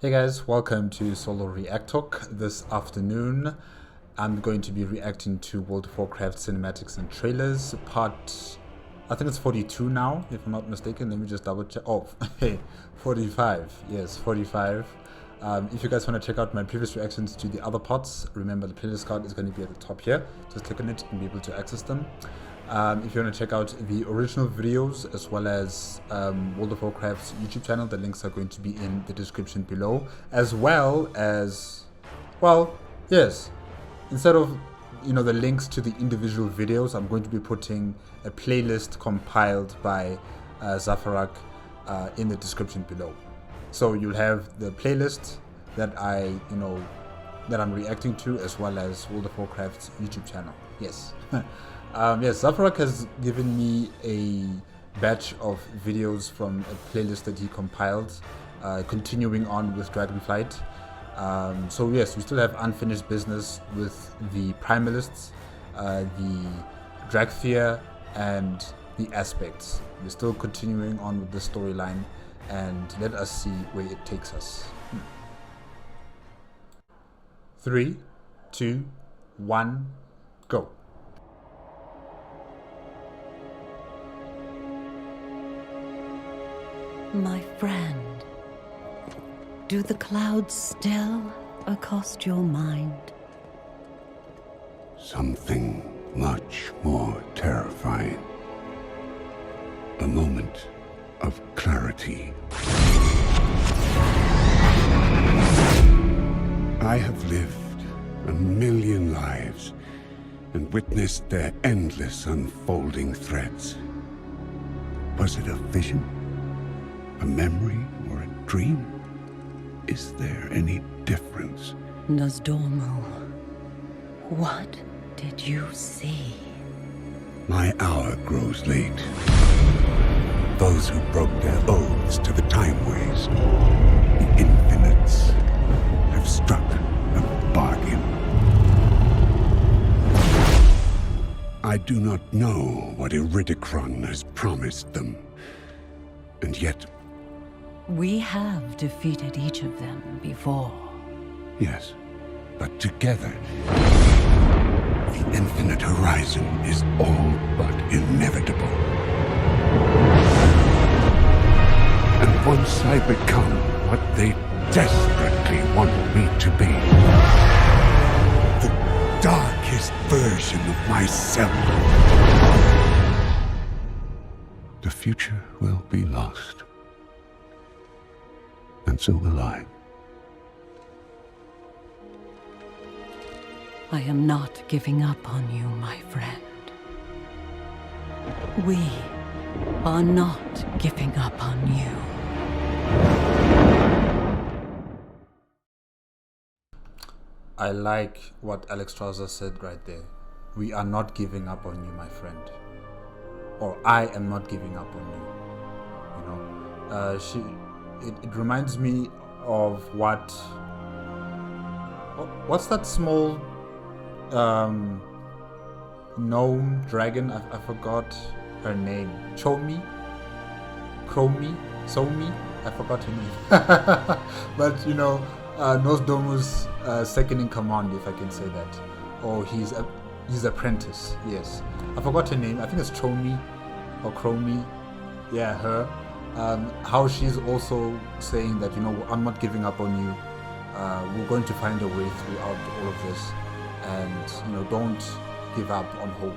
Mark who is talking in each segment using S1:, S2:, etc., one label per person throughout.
S1: Hey guys, welcome to Solo ReacTalk. This afternoon I'm going to be reacting to World of Warcraft cinematics and trailers, part, I think it's 42 now, if I'm not mistaken. Let me just double check. Oh, hey, 45. Yes, 45. If you guys want to check out my previous reactions to the other parts, remember the playlist card is going to be at the top here. Just click on it and be able to access them. If you want to check out the original videos as well as World of Warcraft's YouTube channel, the links are going to be in the description below, as well as, well, yes, instead of the links to the individual videos, I'm going to be putting a playlist compiled by Fyrakk in the description below. So you'll have the playlist that that I'm reacting to, as well as World of Warcraft's YouTube channel. Yes. Yes, Fyrakk has given me a batch of videos from a playlist that he compiled, continuing on with Dragonflight. So yes, we still have unfinished business with the Primalists, the Dracthyr, and the Aspects. We're still continuing on with the storyline, and let us see where it takes us. 3, 2, 1, go.
S2: My friend, do the clouds still accost your mind?
S3: Something much more terrifying. A moment of clarity. I have lived 1,000,000 lives and witnessed their endless unfolding threads. Was it a vision? A memory or a dream? Is there any difference?
S2: Nosdormu, what did you see?
S3: My hour grows late. Those who broke their oaths to the Timeways, the Infinites, have struck a bargain. I do not know what Iridikron has promised them, and yet
S2: we have defeated each of them before.
S3: yes, but together, the infinite horizon is all but inevitable. And once I become what they desperately want me to be, the darkest version of myself, the future will be lost. And so will I.
S2: I am not giving up on you, my friend. We are not giving up on you.
S1: I like what Alex Trouser said right there. We are not giving up on you, my friend. Or I am not giving up on you. It reminds me of what's that small gnome dragon? I forgot her name. Chomi? Chromie? Somi? I forgot her name. But Nosdormu's second in command, if I can say that. Or his apprentice, yes. I forgot her name. I think it's Chomi or Chromie. Yeah, her. How she's also saying that, I'm not giving up on you. We're going to find a way throughout all of this. And, don't give up on hope,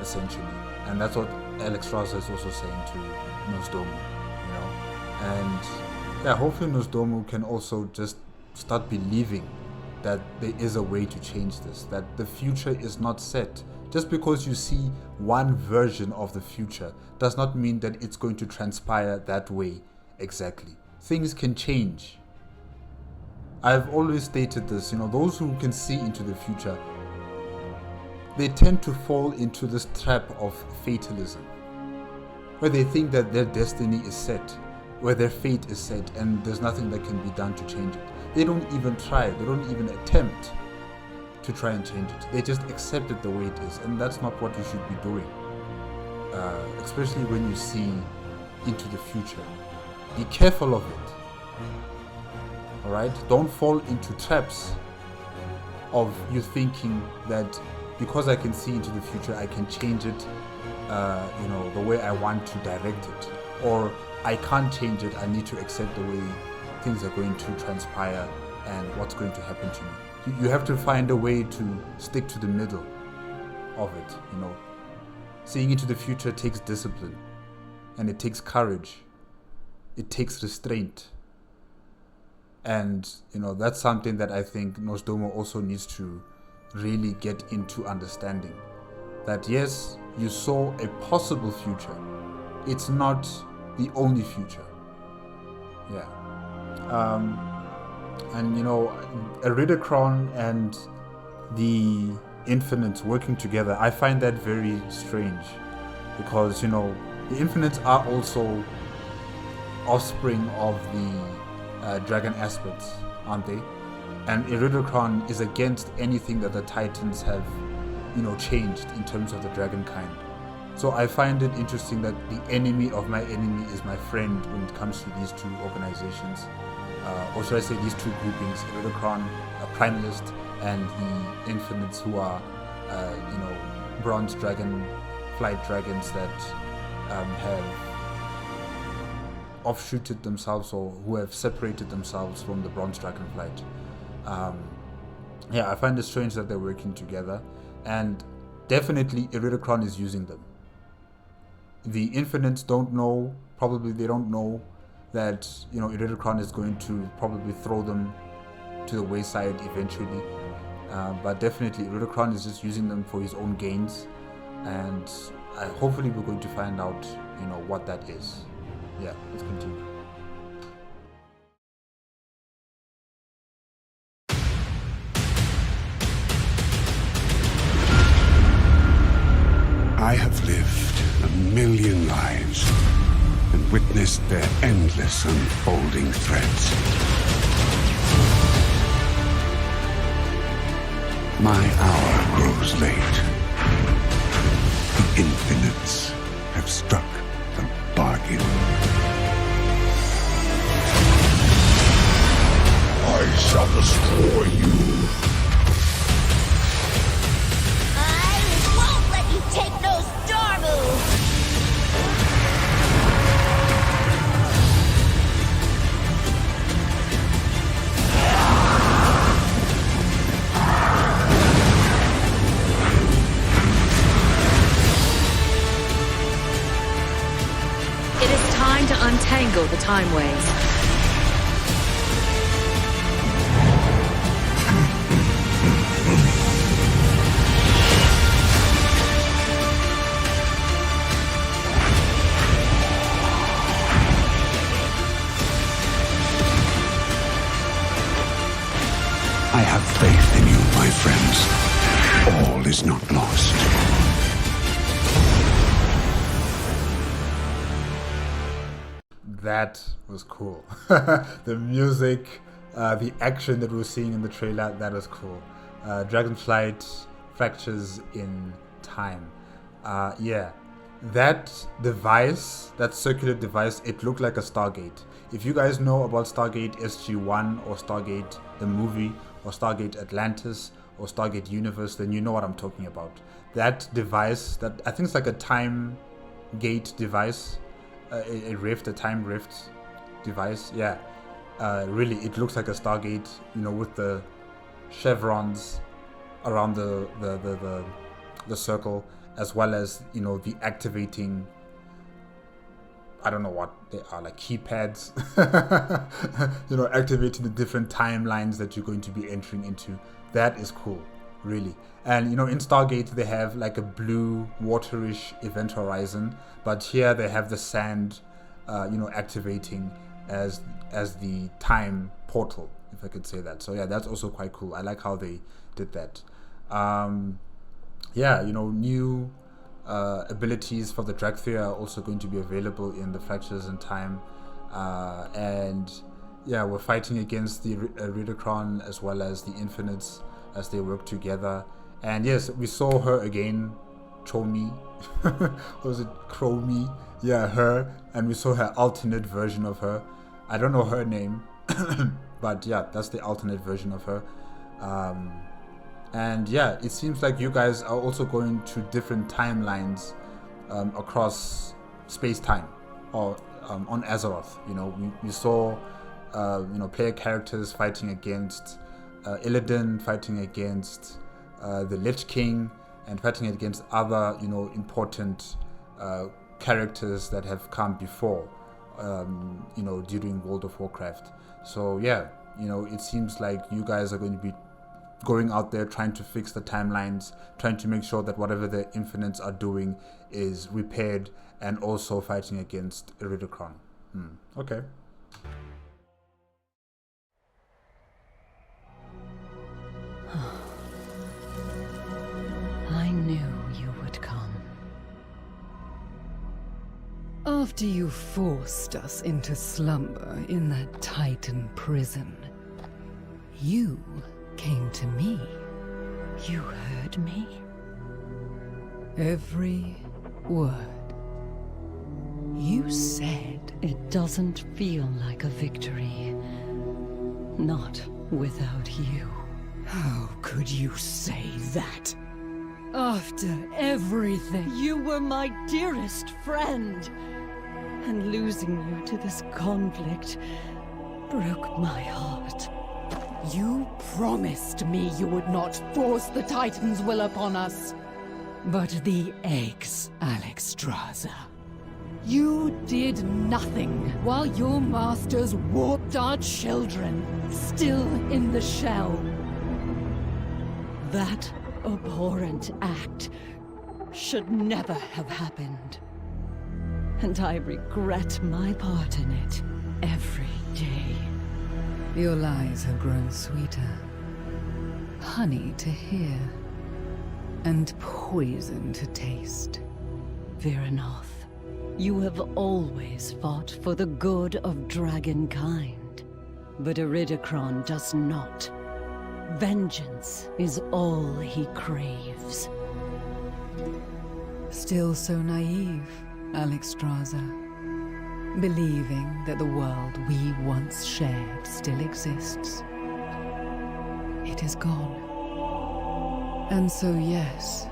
S1: essentially. And that's what Alex Trouser is also saying to Nosdormu, And, yeah, hopefully Nosdormu can also just start believing that there is a way to change this, that the future is not set. Just because you see one version of the future does not mean that it's going to transpire that way exactly. Things can change. I've always stated this, those who can see into the future, they tend to fall into this trap of fatalism, where they think that their destiny is set, where their fate is set, and there's nothing that can be done to change it. They don't even try, they don't even attempt to try and change it. They just accept it the way it is, and that's not what you should be doing. Especially when you see into the future. Be careful of it. All right, don't fall into traps of you thinking that because I can see into the future, I can change it, the way I want to direct it, or I can't change it. I need to accept the way things are going to transpire and what's going to happen to me. You have to find a way to stick to the middle of it. Seeing into the future takes discipline, and it takes courage. It takes restraint. And, that's something that I think Nosdomo also needs to really get into understanding. That yes, you saw a possible future. It's not the only future. Yeah. Eridikron and the Infinites working together, I find that very strange. Because, the Infinites are also offspring of the dragon aspects, aren't they? And Eridikron is against anything that the Titans have, changed in terms of the dragon kind. So I find it interesting that the enemy of my enemy is my friend when it comes to these two organizations. Or should I say these two groupings, Eridikron, Primalist, and the Infinites, who are, bronze Dragonflight dragons that have offshooted themselves, or who have separated themselves from the bronze Dragonflight. I find it strange that they're working together, and definitely Eridikron is using them. The Infinites don't know, probably they don't know that, Eridikron is going to probably throw them to the wayside eventually. But definitely Eridikron is just using them for his own gains, and hopefully we're going to find out, what that is. Yeah, let's continue.
S3: I have lived 1,000,000 lives and witnessed their endless unfolding threads. My hour grows late. The Infinites have struck a bargain. I shall destroy you.
S4: I won't let you take no star move!
S5: It is time to untangle the Timeways.
S3: I have faith in you, my friends. All is not lost.
S1: That was cool. The music, the action that we're seeing in the trailer, that was cool. Dragonflight fractures in time. That device, that circular device, it looked like a Stargate. If you guys know about Stargate SG-1 or Stargate the movie or Stargate Atlantis or Stargate Universe, then you know what I'm talking about. That device, that I think it's like a time gate device, a time rift device. Yeah, really, it looks like a Stargate, with the chevrons around the circle, as well as the activating, I don't know what they are, like keypads, activating the different timelines that you're going to be entering into. That is cool, really. And in Stargate they have like a blue waterish event horizon, but here they have the sand activating as the time portal, if I could say that. So yeah, that's also quite cool. I like how they did that. New abilities for the Dracthyr are also going to be available in the Fractures in Time, we're fighting against the Eridikron as well as the Infinites as they work together. And yes, we saw her again, Chomi, was it Chromie? Yeah, her, and we saw her alternate version of her. I don't know her name, But yeah, that's the alternate version of her. And yeah, it seems like you guys are also going to different timelines across space-time or on Azeroth. You know, we saw player characters fighting against Illidan, fighting against the Lich King, and fighting against other important characters that have come before during World of Warcraft. So yeah, it seems like you guys are going to be going out there trying to fix the timelines, trying to make sure that whatever the Infinites are doing is repaired, and also fighting against Iridikron. Okay.
S2: I knew you would come.
S6: After you forced us into slumber in that Titan prison, you came to me.
S2: You heard me?
S6: Every word. You said...
S2: It doesn't feel like a victory. Not without you.
S6: How could you say that? After everything...
S2: You were my dearest friend. And losing you to this conflict broke my heart.
S6: You promised me you would not force the Titan's will upon us. But the eggs, Alexstrasza. You did nothing while your masters warped our children, still in the shell.
S2: That abhorrent act should never have happened. And I regret my part in it every day.
S6: Your lies have grown sweeter. Honey to hear. And poison to taste.
S2: Vyranoth, you have always fought for the good of dragonkind. But Iridikron does not. Vengeance is all he craves.
S6: Still so naive, Alexstrasza. Believing that the world we once shared still exists. It is gone. And so yes,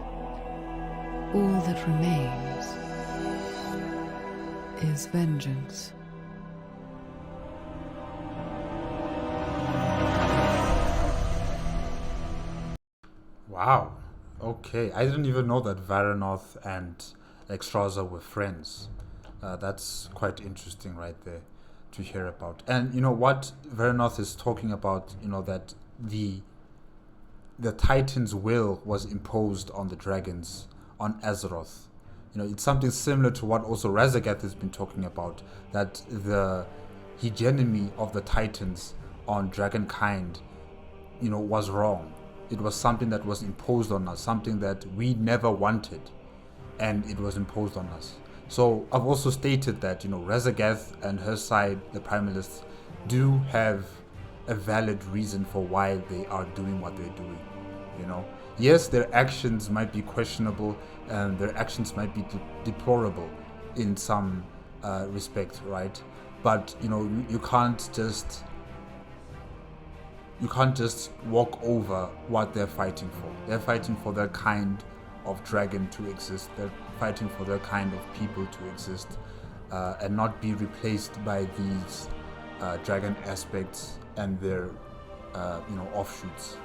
S6: all that remains is vengeance.
S1: Wow. Okay, I didn't even know that Vyranoth and Alexstrasza were friends. That's quite interesting right there to hear about. And what Vyranoth is talking about, that the Titan's will was imposed on the dragons on Azeroth. It's something similar to what also Razagath has been talking about, that the hegemony of the Titans on dragonkind, was wrong. It was something that was imposed on us, something that we never wanted, and it was imposed on us. So I've also stated that, Razagath and her side, the Primalists, do have a valid reason for why they are doing what they're doing. Yes, their actions might be questionable and their actions might be deplorable in some respect, right? But you can't just walk over what they're fighting for. They're fighting for their kind of dragon to exist. They're fighting for their kind of people to exist, and not be replaced by these dragon aspects and their offshoots.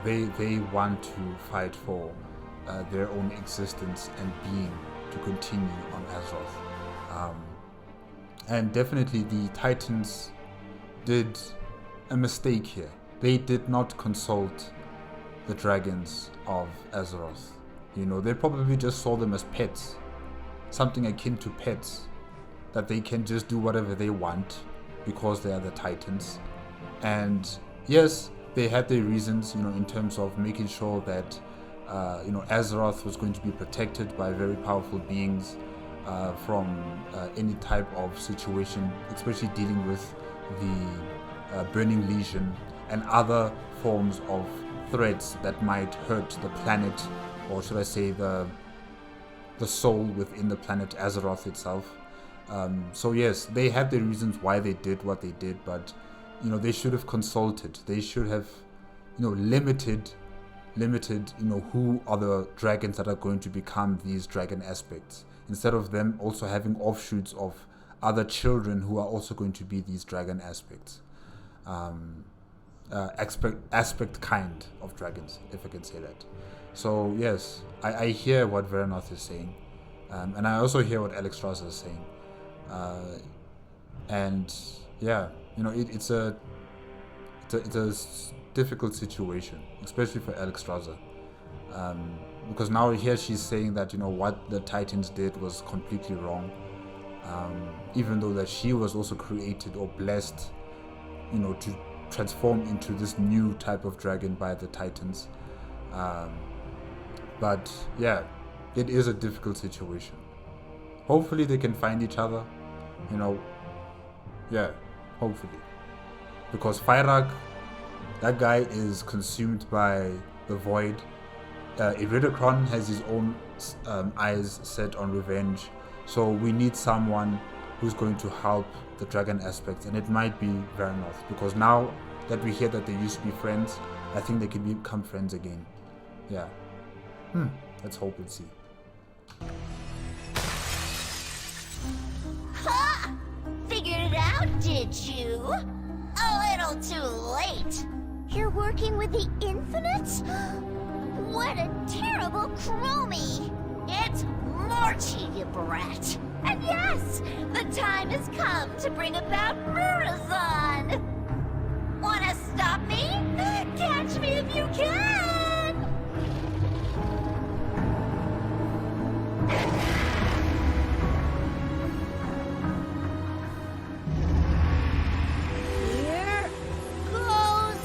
S1: They want to fight for their own existence and being to continue on Azeroth. And definitely the Titans did a mistake here. They did not consult the dragons of Azeroth. They probably just saw them as pets, something akin to pets, that they can just do whatever they want because they are the Titans. And yes, they had their reasons, in terms of making sure that, Azeroth was going to be protected by very powerful beings from any type of situation, especially dealing with the Burning Legion and other forms of threats that might hurt the planet, or should I say the soul within the planet Azeroth itself. So yes, they had their reasons why they did what they did, but they should have consulted. They should have, limited, who are the dragons that are going to become these dragon aspects, instead of them also having offshoots of other children who are also going to be these dragon aspects. Aspect kind of dragons, if I can say that. So yes, I hear what Vyranoth is saying, and I also hear what Elisande is saying, and yeah, it's a difficult situation, especially for Elisande, because now here she's saying that what the Titans did was completely wrong, even though that she was also created or blessed, to transform into this new type of dragon by the Titans. But yeah, it is a difficult situation. Hopefully they can find each other, yeah, hopefully. Because Fyrakk, that guy is consumed by the void. Iridikron has his own eyes set on revenge. So we need someone who's going to help the dragon aspects, and it might be Vyranoth, because now that we hear that they used to be friends, I think they can become friends again. Yeah. Let's hope and see.
S4: Ha! Figured it out, did you? A little too late. You're working with the Infinite? What a terrible chromie! It's Morty, you brat! And yes, the time has come to bring about Murrazon! Wanna stop me? Catch me if you can! Here goes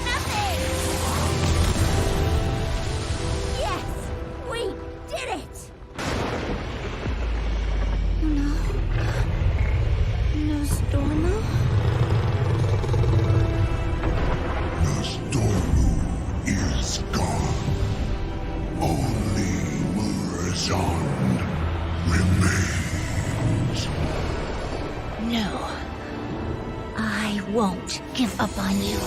S4: nothing! Yes, we did it!
S7: No Stormo?
S3: Stormu is gone. Only Murrazon remains.
S4: No. I won't give up on you.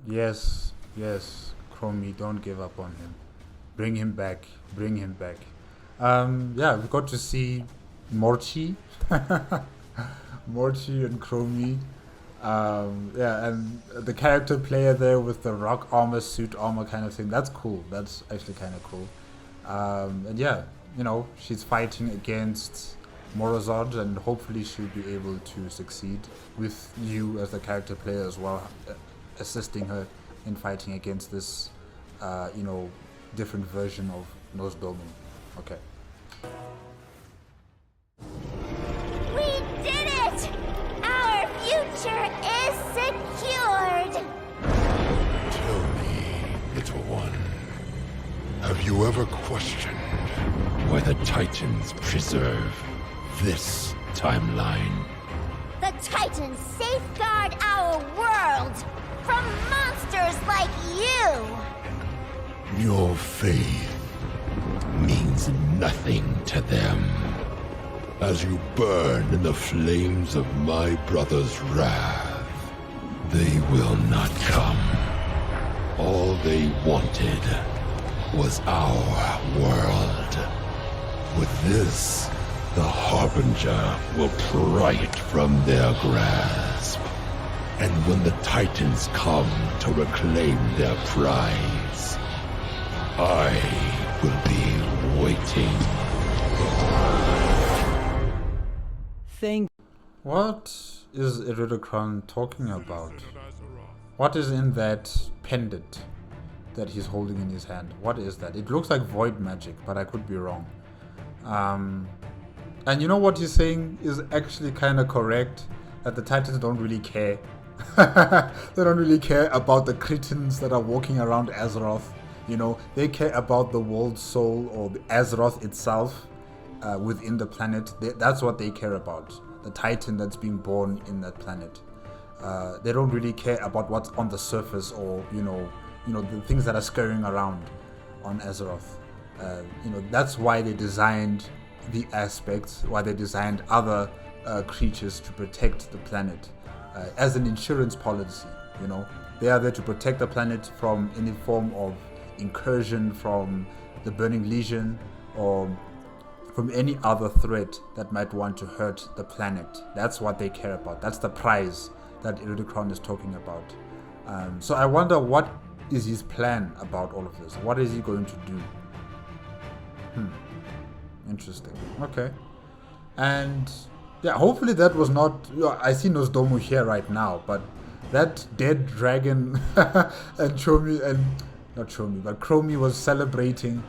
S1: Yes, Chromie, don't give up on him. Bring him back. Yeah, we got to see Morty. Morty and Chromie. Yeah, and the character player there with the rock armor, suit armor kind of thing. That's cool. That's actually kind of cool. And yeah, she's fighting against Murrazon, and hopefully she'll be able to succeed with you as the character player as well, assisting her in fighting against this, different version of Nosdomu. Okay.
S4: We did it! Our future is secured!
S3: Tell me, little one, have you ever questioned why the Titans preserve this timeline?
S4: The Titans safeguard our world from monsters like you!
S3: Your faith means nothing to them. As you burn in the flames of my brother's wrath, they will not come. All they wanted was our world. With this, the Harbinger will pry it from their grasp. And when the Titans come to reclaim their prize, I will be waiting.
S1: What is Iridikron talking about? What is in that pendant that he's holding in his hand? What is that? It looks like void magic, but I could be wrong. And you know what he's saying is actually kind of correct, that the Titans don't really care. They don't really care about the cretins that are walking around Azeroth. They care about the world soul, or the Azeroth itself, within the planet. That's what they care about. The Titan that's being born in that planet. They don't really care about what's on the surface, or the things that are scurrying around on Azeroth. That's why they designed the aspects, why they designed other creatures to protect the planet as an insurance policy. You know, they are there to protect the planet from any form of incursion from the Burning Legion or from any other threat that might want to hurt the planet. That's what they care about. That's the prize that Iridikron is talking about. So I wonder, what is his plan about all of this? What is he going to do? Interesting. Okay. And yeah, hopefully that was not... I see Nosdomu here right now, but that dead dragon and Chomi, and not Chomi, but Chromie was celebrating.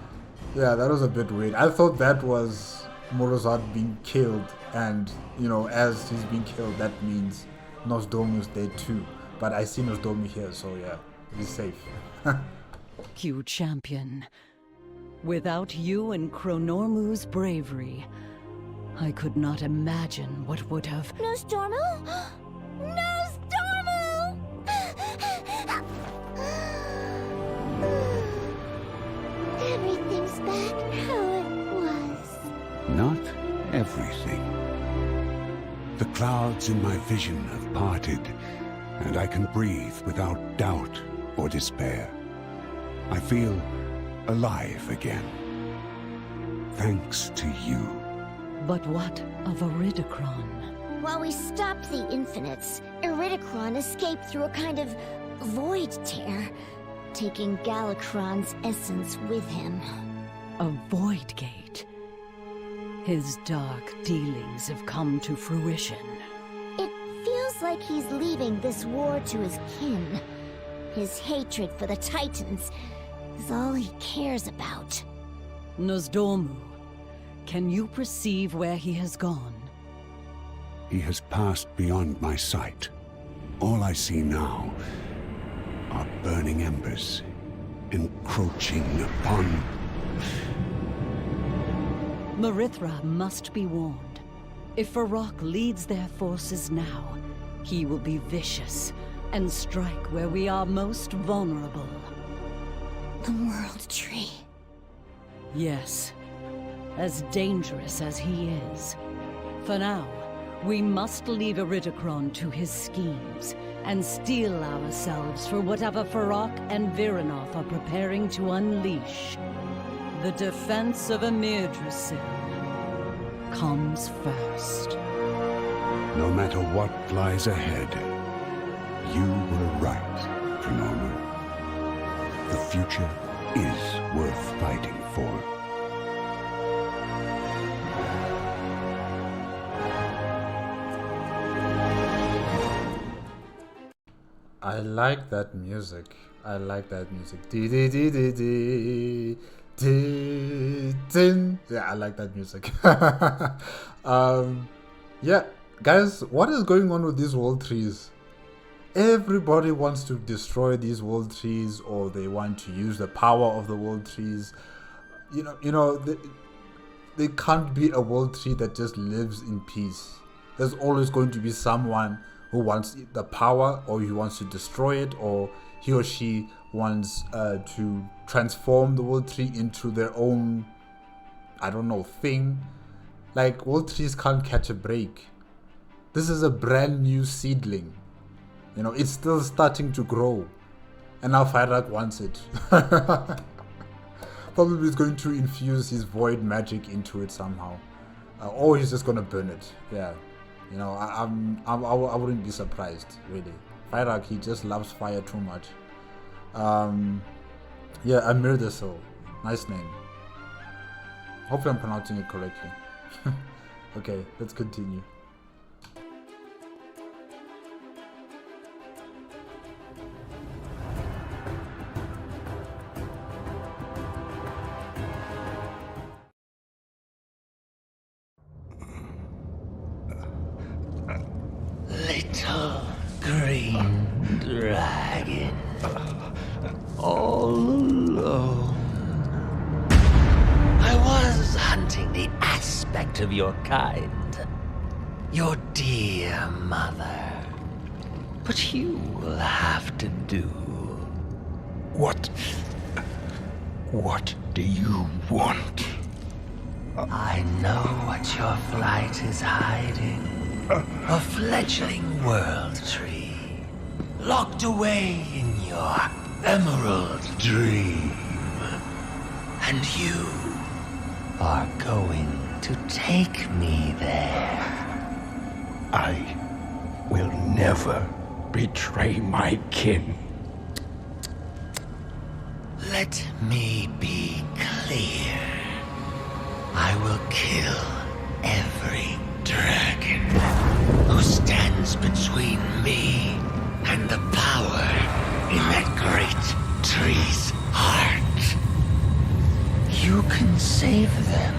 S1: Yeah, that was a bit weird. I thought that was Morozad being killed, and you know, as he's being killed, that means Nosdomu's dead too. But I see Nosdomu here, so yeah, he's safe.
S2: You champion. Without you and Chronormu's bravery, I could not imagine what would have...
S4: Nosdormu? Nosdormu! Everything's back how it was.
S3: Not everything. The clouds in my vision have parted, and I can breathe without doubt or despair. I feel alive again. Thanks to you.
S2: But what of Iridikron?
S4: While we stopped the Infinites, Iridikron escaped through a kind of void tear, taking Galakron's essence with him.
S2: A void gate. His dark dealings have come to fruition.
S4: It feels like he's leaving this war to his kin. His hatred for the Titans is all he cares about.
S2: Nosdormu, can you perceive where he has gone?
S3: He has passed beyond my sight. All I see now are burning embers encroaching upon...
S2: Merithra must be warned. If Fyrakk leads their forces now, he will be vicious and strike where we are most vulnerable.
S4: The World Tree.
S2: Yes, as dangerous as he is. For now, we must leave Iridikron to his schemes and steel ourselves for whatever Fyrakk and Vyranoth are preparing to unleash. The defense of Amirdrassil comes first.
S3: No matter what lies ahead, you were right, Chronormu. The future is worth fighting for.
S1: I like that music. I like that music. Dee dee dee dee dee. Yeah, I like that music. Yeah, guys, what is going on with these world trees? Everybody wants to destroy these world trees, or they want to use the power of the world trees. There can't be a world tree that just lives in peace. There's always going to be someone who wants the power, or he wants to destroy it, or he or she wants to transform the world tree into their own, I don't know, thing. Like, world trees can't catch a break. This is a brand new seedling. You know, it's still starting to grow. And now Fyrakk wants it. Probably is going to infuse his void magic into it somehow. Or he's just going to burn it. Yeah. You know, I wouldn't be surprised, really. Fyrakk, he just loves fire too much. Yeah, Amirdrassil. Nice name. Hopefully I'm pronouncing it correctly. Okay, let's continue.
S8: Little green dragon, all alone. I was hunting the aspect of your kind, your dear mother. But you will have to do.
S9: What do you want?
S8: I know what your flight is hiding. A fledgling world tree, locked away in your emerald dream. And you are going to take me there.
S9: I will never betray my kin.
S8: Let me be clear. I will kill every dragon who stands between me and the power in that great tree's heart. You can save them.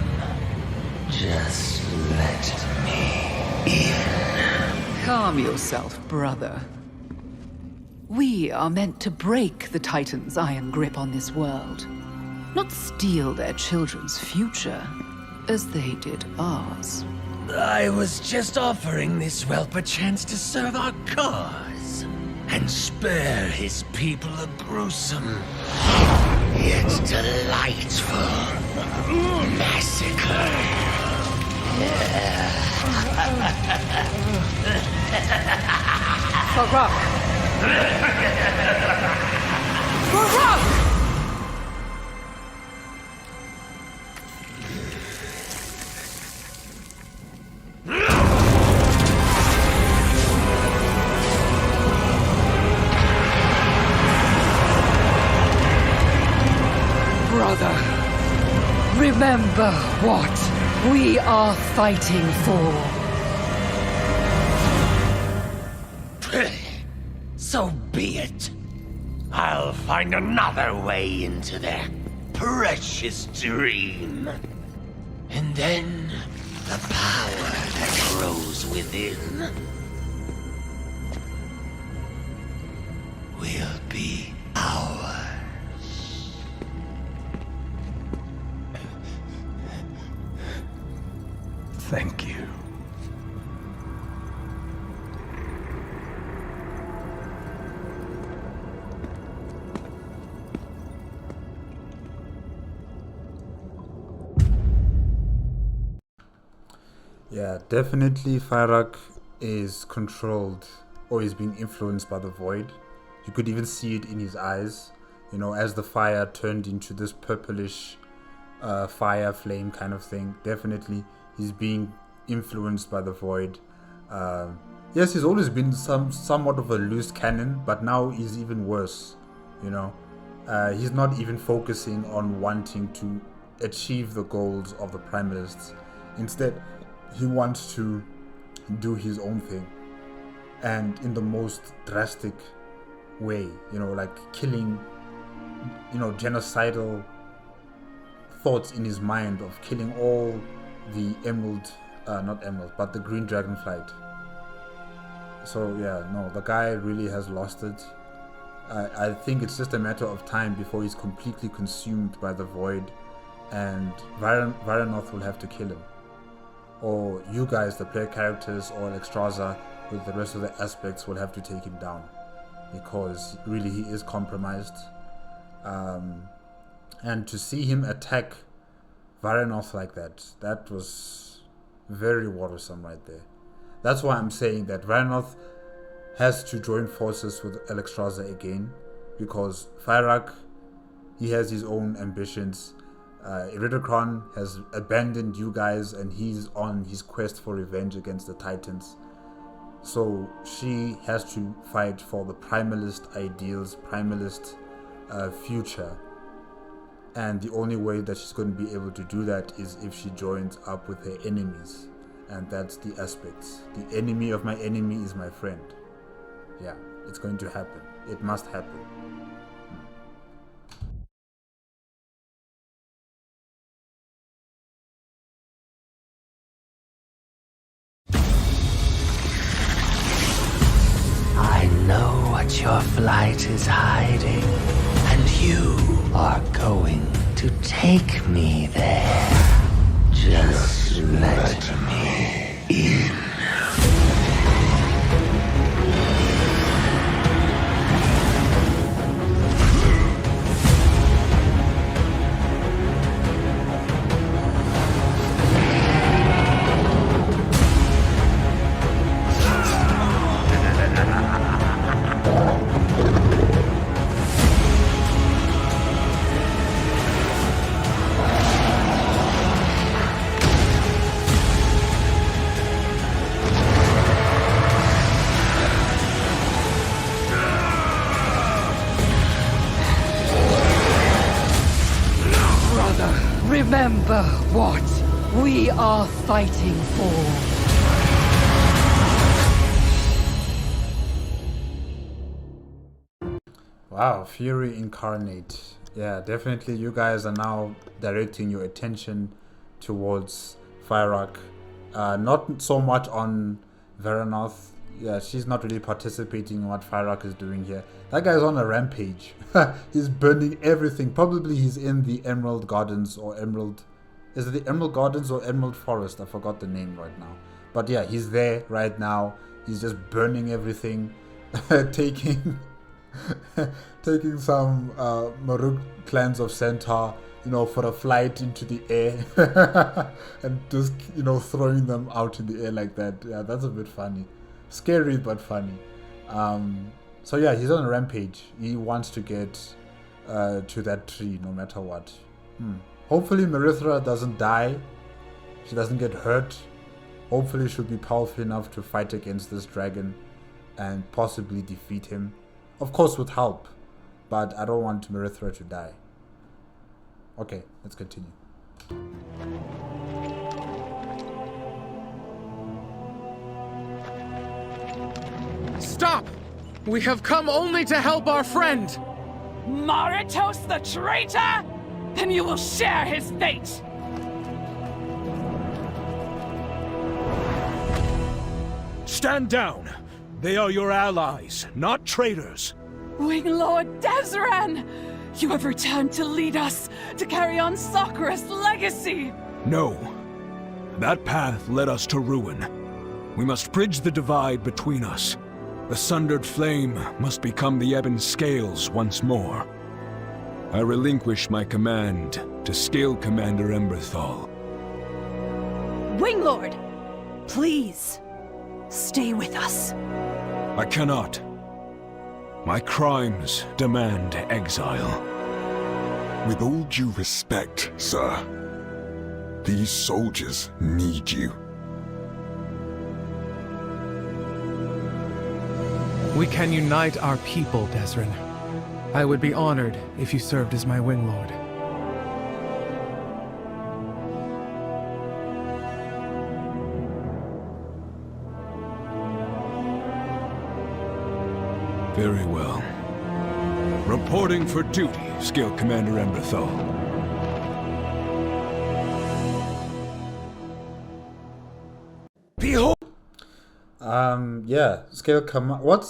S8: Just let me in.
S6: Calm yourself, brother. We are meant to break the Titan's iron grip on this world, not steal their children's future, as they did ours.
S8: I was just offering this whelp a chance to serve our cause, and spare his people a gruesome, yet delightful massacre.
S6: Fyrakk! Fyrakk! Brother, remember what we are fighting for.
S8: So be it. I'll find another way into their precious dream. And then the power that grows within will be ours.
S9: Thank you.
S1: Yeah, definitely Fyrakk is controlled or is being influenced by the void. You could even see it in his eyes, you know, as the fire turned into this purplish fire flame kind of thing. Definitely he's being influenced by the void. Yes, he's always been somewhat of a loose cannon, but now he's even worse, you know. He's not even focusing on wanting to achieve the goals of the primalists. Instead, he wants to do his own thing, and in the most drastic way, you know, like killing, you know, genocidal thoughts in his mind of killing all the not the green dragonflight. So yeah, no, the guy really has lost it. I think it's just a matter of time before he's completely consumed by the void, and Vyrannoth will have to kill him. Or you guys, the player characters, or Alexstrasza with the rest of the aspects will have to take him down, because really he is compromised. And to see him attack Vyranoth like that was very worrisome right there. That's why I'm saying that Vyranoth has to join forces with Alexstrasza again, because Fyrakk, he has his own ambitions. Iridikron has abandoned you guys, and he's on his quest for revenge against the Titans. So she has to fight for the primalist ideals, primalist future. And the only way that she's going to be able to do that is if she joins up with her enemies. And that's the aspects. The enemy of my enemy is my friend. Yeah, it's going to happen. It must happen.
S8: I know what your flight is hiding, and you are going to take me there. Just let me in.
S6: Remember what we are fighting for.
S1: Wow, Fury Incarnate. Yeah, definitely you guys are now directing your attention towards Fyrakk. Not so much on Vyranoth. Yeah, she's not really participating in what Fyrakk is doing here. That guy's on a rampage. He's burning everything. Probably he's in the Emerald Gardens or Emerald... Is it the Emerald Gardens or Emerald Forest? I forgot the name right now. But yeah, he's there right now. He's just burning everything. taking some Maruk clans of Centaur, you know, for a flight into the air. And just, you know, throwing them out in the air like that. Yeah, that's a bit funny. Scary but funny. So yeah, he's on a rampage. He wants to get to that tree no matter what. Hopefully Merithra doesn't die. She doesn't get hurt. Hopefully she'll be powerful enough to fight against this dragon and possibly defeat him. Of course with help. But I don't want Merithra to die. Okay, let's continue.
S10: Stop! We have come only to help our friend!
S6: Maritos the traitor? Then you will share his fate!
S9: Stand down! They are your allies, not traitors.
S6: Winglord Desran! You have returned to lead us, to carry on Sakura's legacy!
S9: No. That path led us to ruin. We must bridge the divide between us. The sundered flame must become the ebon scales once more. I relinquish my command to Scale Commander Emberthal.
S2: Winglord, please, stay with us.
S9: I cannot. My crimes demand exile.
S11: With all due respect, sir, these soldiers need you.
S10: We can unite our people, Desran. I would be honored if you served as my Winglord.
S9: Very well. Reporting for duty, Scale Commander Emberthal. Behold!
S1: Yeah, Scale Commander.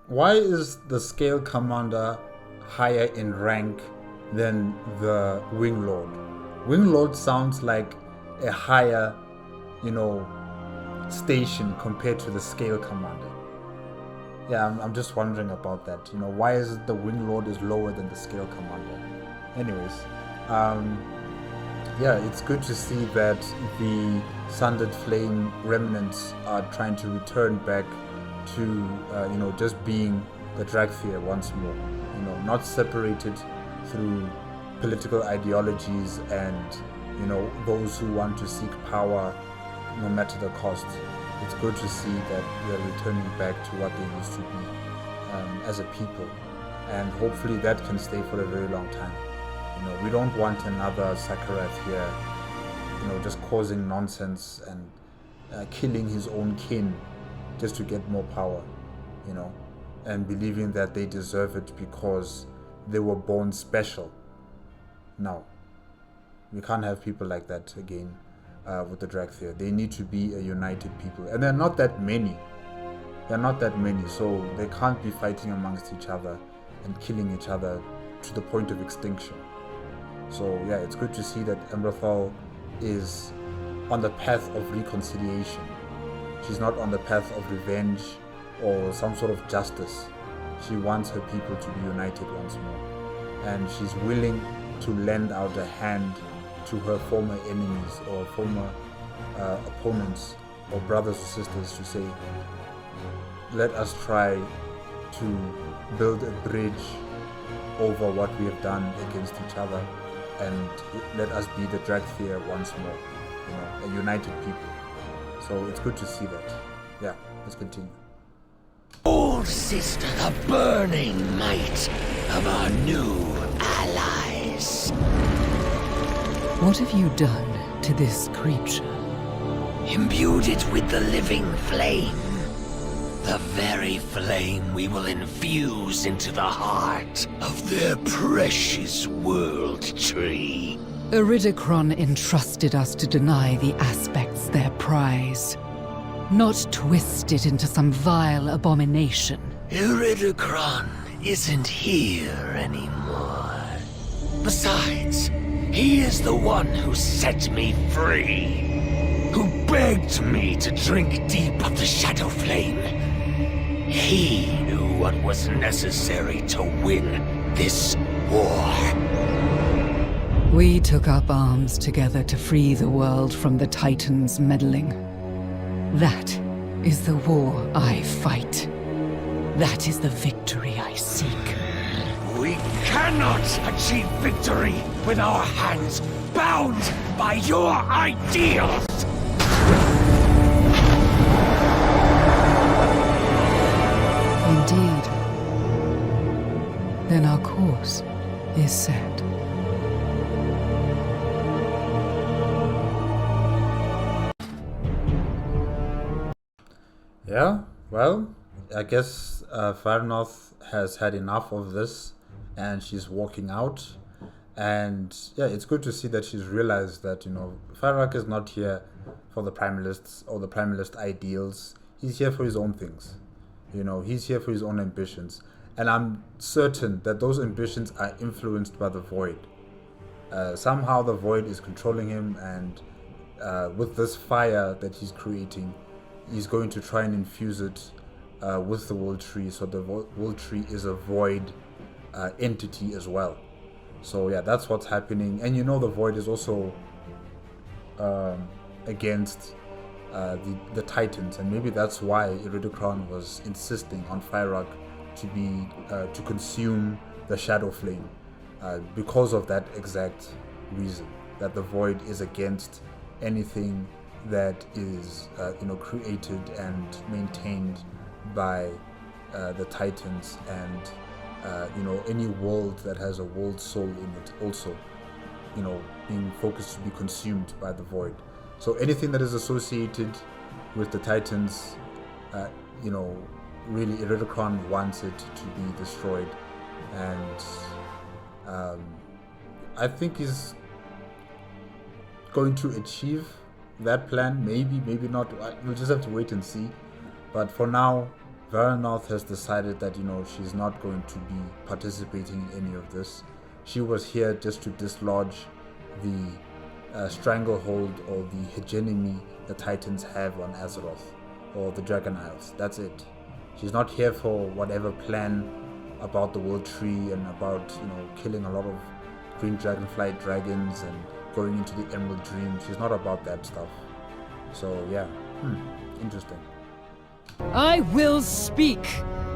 S1: Why is the Scale Commander higher in rank than the Winglord? Winglord sounds like a higher, you know, station compared to the Scale Commander. Yeah, I'm just wondering about that. You know, why is it the Winglord is lower than the Scale Commander? Anyways, yeah, it's good to see that the Sundered Flame remnants are trying to return back to, you know, just being the Dracthyr once more. You know, not separated through political ideologies and, you know, those who want to seek power no matter the cost. It's good to see that we are returning back to what they used to be as a people. And hopefully that can stay for a very long time. You know, we don't want another Sakarath here, you know, just causing nonsense and killing his own kin just to get more power, you know, and believing that they deserve it because they were born special. No, we can't have people like that again with the Dracthyr. They need to be a united people, and they're not that many. They're not that many, so they can't be fighting amongst each other and killing each other to the point of extinction. So yeah, it's good to see that Emberthal is on the path of reconciliation. She's not on the path of revenge or some sort of justice. She wants her people to be united once more. And she's willing to lend out a hand to her former enemies or former opponents or brothers or sisters to say, let us try to build a bridge over what we have done against each other, and let us be the Dracthyr once more, you know, a united people. So it's good to see that. Yeah, let's continue.
S8: Oh, sister, the burning might of our new allies.
S6: What have you done to this creature?
S8: Imbued it with the living flame. The very flame we will infuse into the heart of their precious world tree.
S6: Iridikron entrusted us to deny the aspects their prize, not twist it into some vile abomination.
S8: Iridikron isn't here anymore. Besides, he is the one who set me free, who begged me to drink deep of the shadow flame. He knew what was necessary to win this war.
S6: We took up arms together to free the world from the Titans' meddling. That is the war I fight. That is the victory I seek.
S8: We cannot achieve victory with our hands bound by your ideals!
S6: Indeed. Then our course is set.
S1: Yeah, well, I guess Vyrannoth has had enough of this and she's walking out. And yeah, it's good to see that she's realized that, Fyrakk is not here for the Primalists or the Primalist ideals. He's here for his own things. He's here for his own ambitions. And I'm certain that those ambitions are influenced by the Void. Somehow the Void is controlling him, and with this fire that he's creating, he's going to try and infuse it with the World Tree, so the World Tree is a Void entity as well. So yeah, that's what's happening. And the Void is also against the Titans, and maybe that's why Iridikron was insisting on Fyrakk to consume the Shadow Flame, because of that exact reason, that the Void is against anything that is created and maintained by the Titans, and any world that has a world soul in it also being focused to be consumed by the Void. So anything that is associated with the Titans, really Iridikron wants it to be destroyed, and I think he's going to achieve that plan. Maybe not. We'll just have to wait and see. But for now, Vyranoth has decided that she's not going to be participating in any of this. She was here just to dislodge the stranglehold or the hegemony the Titans have on Azeroth or the Dragon Isles. That's it. She's not here for whatever plan about the World Tree and about killing a lot of green Dragonflight dragons and going into the Emerald Dream. She's not about that stuff. So yeah, interesting.
S6: I will speak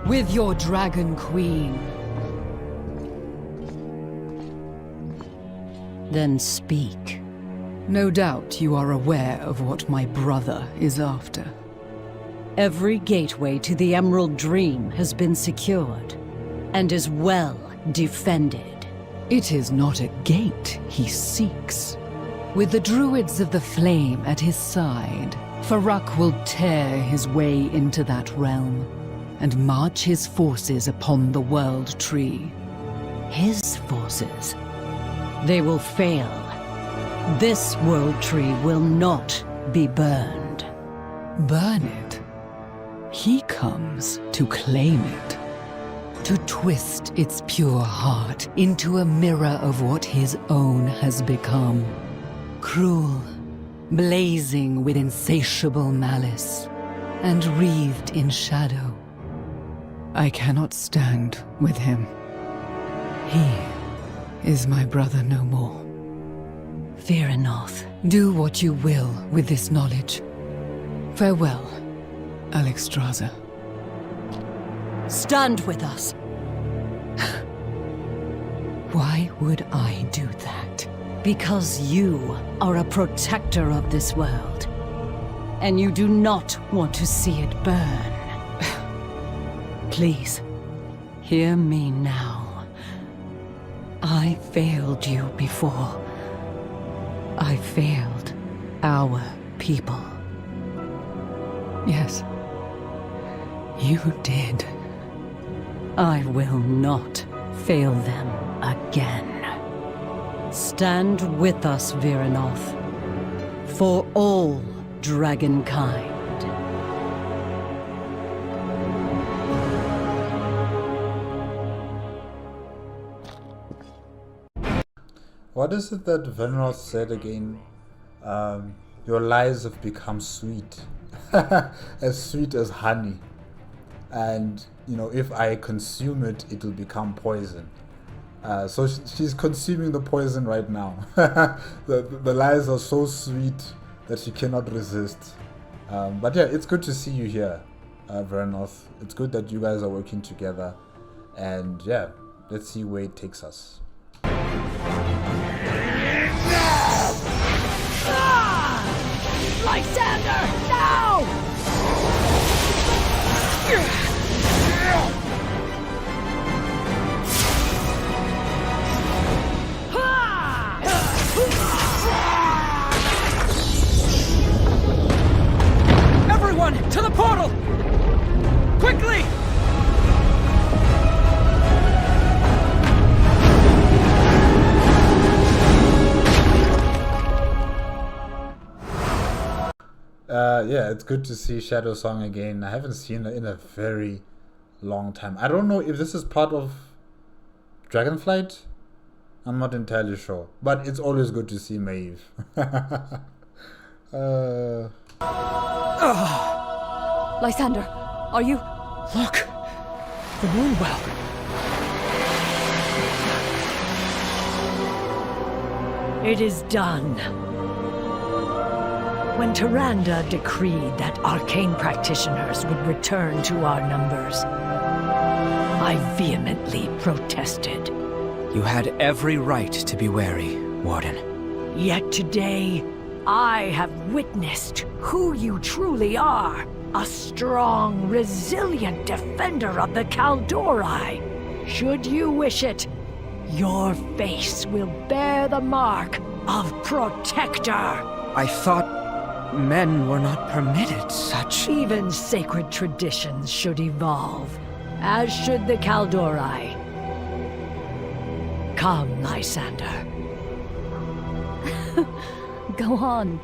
S6: with your Dragon Queen.
S2: Then speak.
S6: No doubt you are aware of what my brother is after.
S2: Every gateway to the Emerald Dream has been secured, and is well defended.
S6: It is not a gate he seeks. With the Druids of the Flame at his side, Fyrakk will tear his way into that realm, and march his forces upon the World Tree.
S2: His forces? They will fail. This World Tree will not be burned.
S6: Burn it? He comes to claim it. To twist its pure heart into a mirror of what his own has become. Cruel, blazing with insatiable malice, and wreathed in shadow. I cannot stand with him. He is my brother no more.
S2: Vyranoth.
S6: Do what you will with this knowledge. Farewell, Alexstrasza.
S2: Stand with us.
S6: Why would I do that?
S2: Because you are a protector of this world, and you do not want to see it burn. Please, hear me now. I failed you before,
S6: I failed our people. Yes, you did.
S2: I will not fail them again. Stand with us, Vyranoth, for all dragonkind.
S1: What is it that Vyrannoth said again? Your lies have become sweet. As sweet as honey. And, you know, if I consume it, it will become poison. So she's consuming the poison right now. The lies are so sweet that she cannot resist. But yeah, it's good to see you here, Vyranoth. It's good that you guys are working together. And yeah, let's see where it takes us.
S6: Lysander, now!
S10: Everyone, to the portal! Quickly!
S1: Yeah, it's good to see Shadow Song again. I haven't seen her in a very long time. I don't know if this is part of Dragonflight. I'm not entirely sure. But it's always good to see Maeve.
S6: Lysander, are you...
S10: Look! The moon well!
S2: It is done. When Tyrande decreed that arcane practitioners would return to our numbers, I vehemently protested.
S10: You had every right to be wary, Warden.
S2: Yet today, I have witnessed who you truly are. A strong, resilient defender of the Kaldori. Should you wish it, your face will bear the mark of Protector.
S10: I thought men were not permitted such...
S2: Even sacred traditions should evolve, as should the Kaldori. Come, Lysander.
S6: Go on.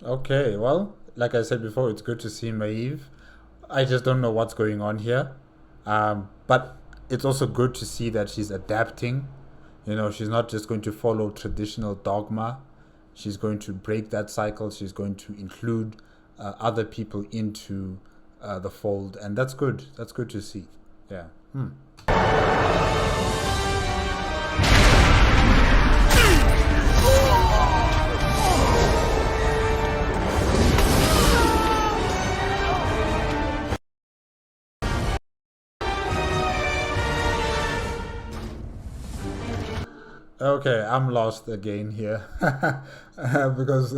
S1: Okay, well, like I said before, it's good to see Maeve. I just don't know what's going on here. But it's also good to see that she's adapting. You know, she's not just going to follow traditional dogma. She's going to break that cycle. She's going to include other people into the fold. And that's good. That's good to see. Yeah. Okay, I'm lost again here because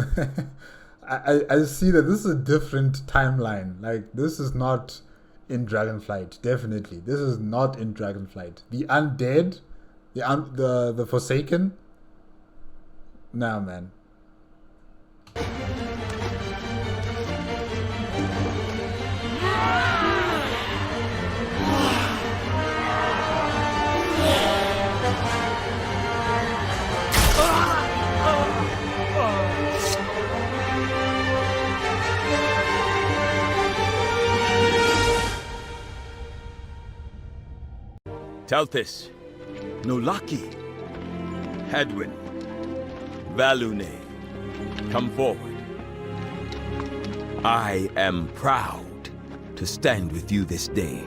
S1: I see that this is a different timeline. Like, this is not in Dragonflight, definitely. This is not in Dragonflight. The Undead, the Forsaken. Nah, man.
S12: Telthis, Nolaki, Hadwin, Valune, come forward. I am proud to stand with you this day,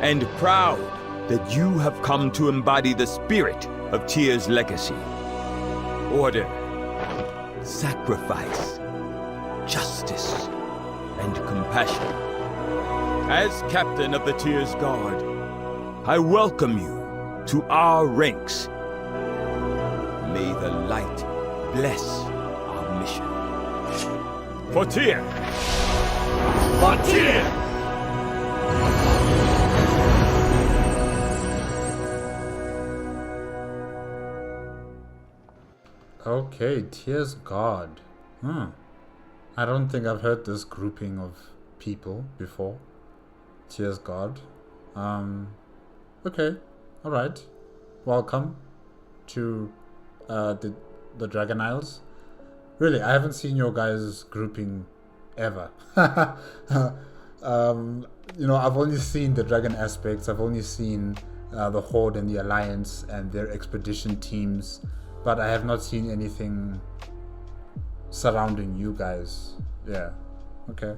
S12: and proud that you have come to embody the spirit of Tyr's legacy. Order, sacrifice, justice, and compassion. As captain of the Tyr's Guard, I welcome you to our ranks. May the light bless our mission. For Tyr! For Tyr!
S1: Okay, Tyrs God. I don't think I've heard this grouping of people before. Tyrs God. Okay, alright. Welcome to the Dragon Isles. Really, I haven't seen your guys' grouping ever. You know, I've only seen the dragon aspects. I've only seen the Horde and the Alliance and their expedition teams, but I have not seen anything surrounding you guys. Yeah, okay.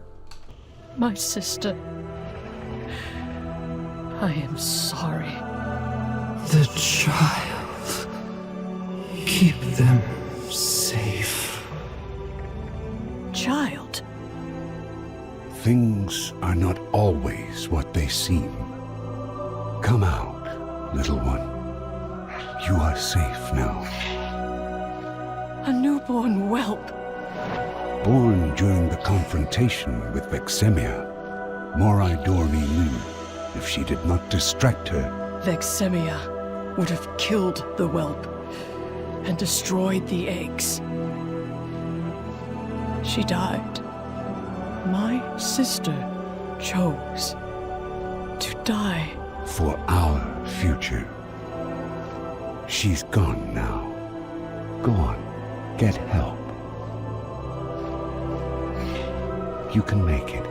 S6: My sister. I am sorry.
S8: The child. Keep them safe.
S6: Child?
S3: Things are not always what they seem. Come out, little one. You are safe now.
S6: A newborn whelp.
S3: Born during the confrontation with Vexemia, Morai Dormi knew if she did not distract her,
S6: Vexemia would have killed the whelp and destroyed the eggs. She died. My sister chose to die.
S3: For our future. She's gone now. Go on, get help. You can make it.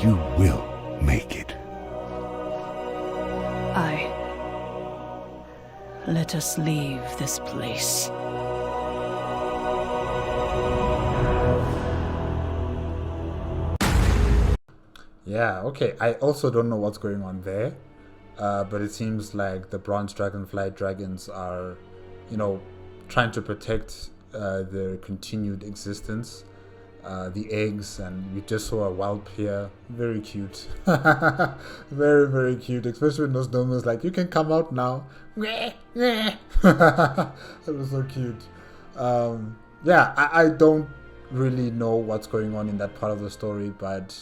S3: You will make it.
S6: Let us leave this place.
S1: Yeah, okay. I also don't know what's going on there, but it seems like the bronze dragonflight dragons are, you know, trying to protect their continued existence. The eggs, and we just saw a whelp here. Very cute. Very, very cute, especially when those domes like, you can come out now. It was so cute. Yeah, I don't really know what's going on in that part of the story, but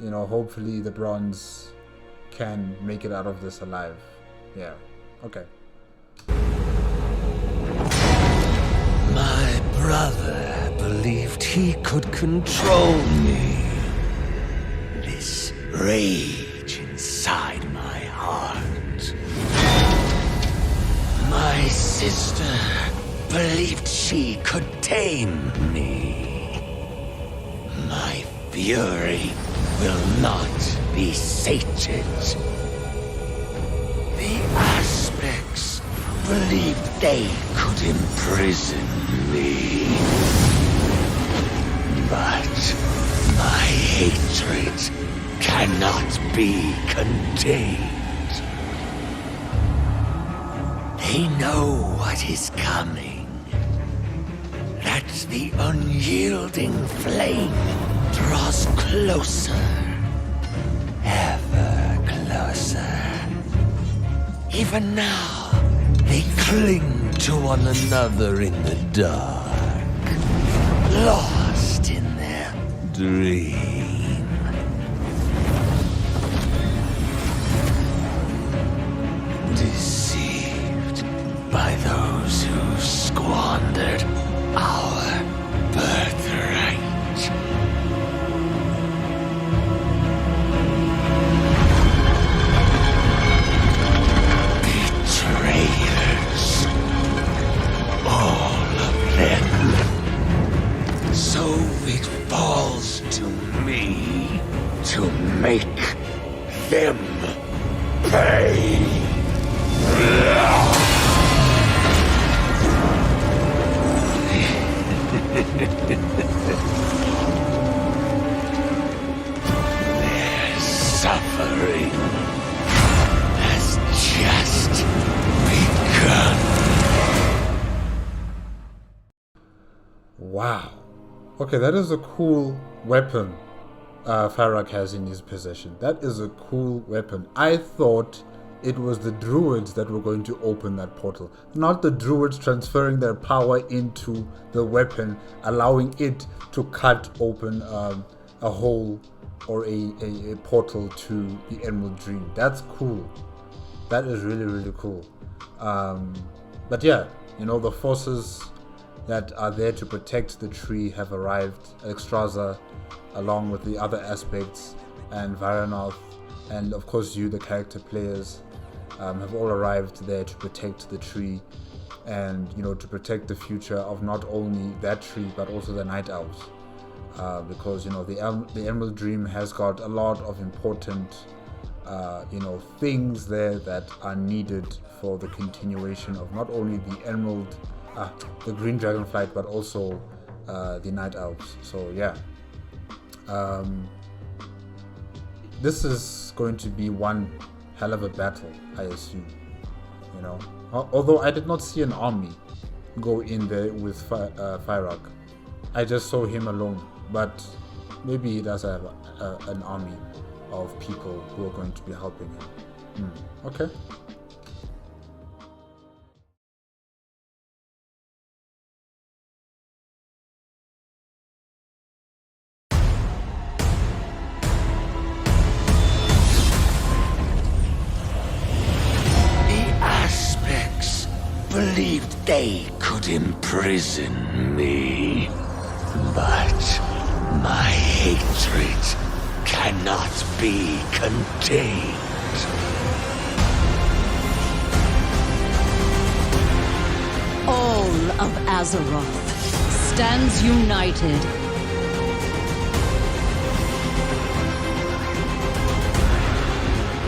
S1: you know, hopefully the bronze can make it out of this alive. Yeah, okay.
S8: My brother believed he could control me. This rage inside my heart. My sister believed she could tame me. My fury will not be sated. The aspects believed they could imprison me. But my hatred cannot be contained. They know what is coming. That the unyielding flame draws closer, ever closer. Even now, they cling to one another in the dark, lost in their dream. Deceived by those who squandered our birthright. Betrayers. All of them. So it falls to me to make them pay. Their suffering has just begun.
S1: Wow. Okay, that is a cool weapon Fyrakk has in his possession. That is a cool weapon. I thought it was the druids that were going to open that portal, not the druids transferring their power into the weapon, allowing it to cut open a hole or a portal to the Emerald Dream. That's cool. That is really, really cool. But yeah, You know, the forces that are there to protect the tree have arrived. Alexstrasza, along with the other aspects, and Vyranoth, and of course you, the character players, have all arrived there to protect the tree, and you know, to protect the future of not only that tree but also the Night Elves, because you know the Emerald Dream has got a lot of important you know, things there that are needed for the continuation of not only the Green Dragonflight, but also the Night Elves. So yeah, this is going to be one hell of a battle, I assume. You know, although I did not see an army go in there with Fyrakk. I just saw him alone, but maybe he does have an army of people who are going to be helping him. Okay.
S8: Believed they could imprison me, but my hatred cannot be contained.
S2: All of Azeroth stands united.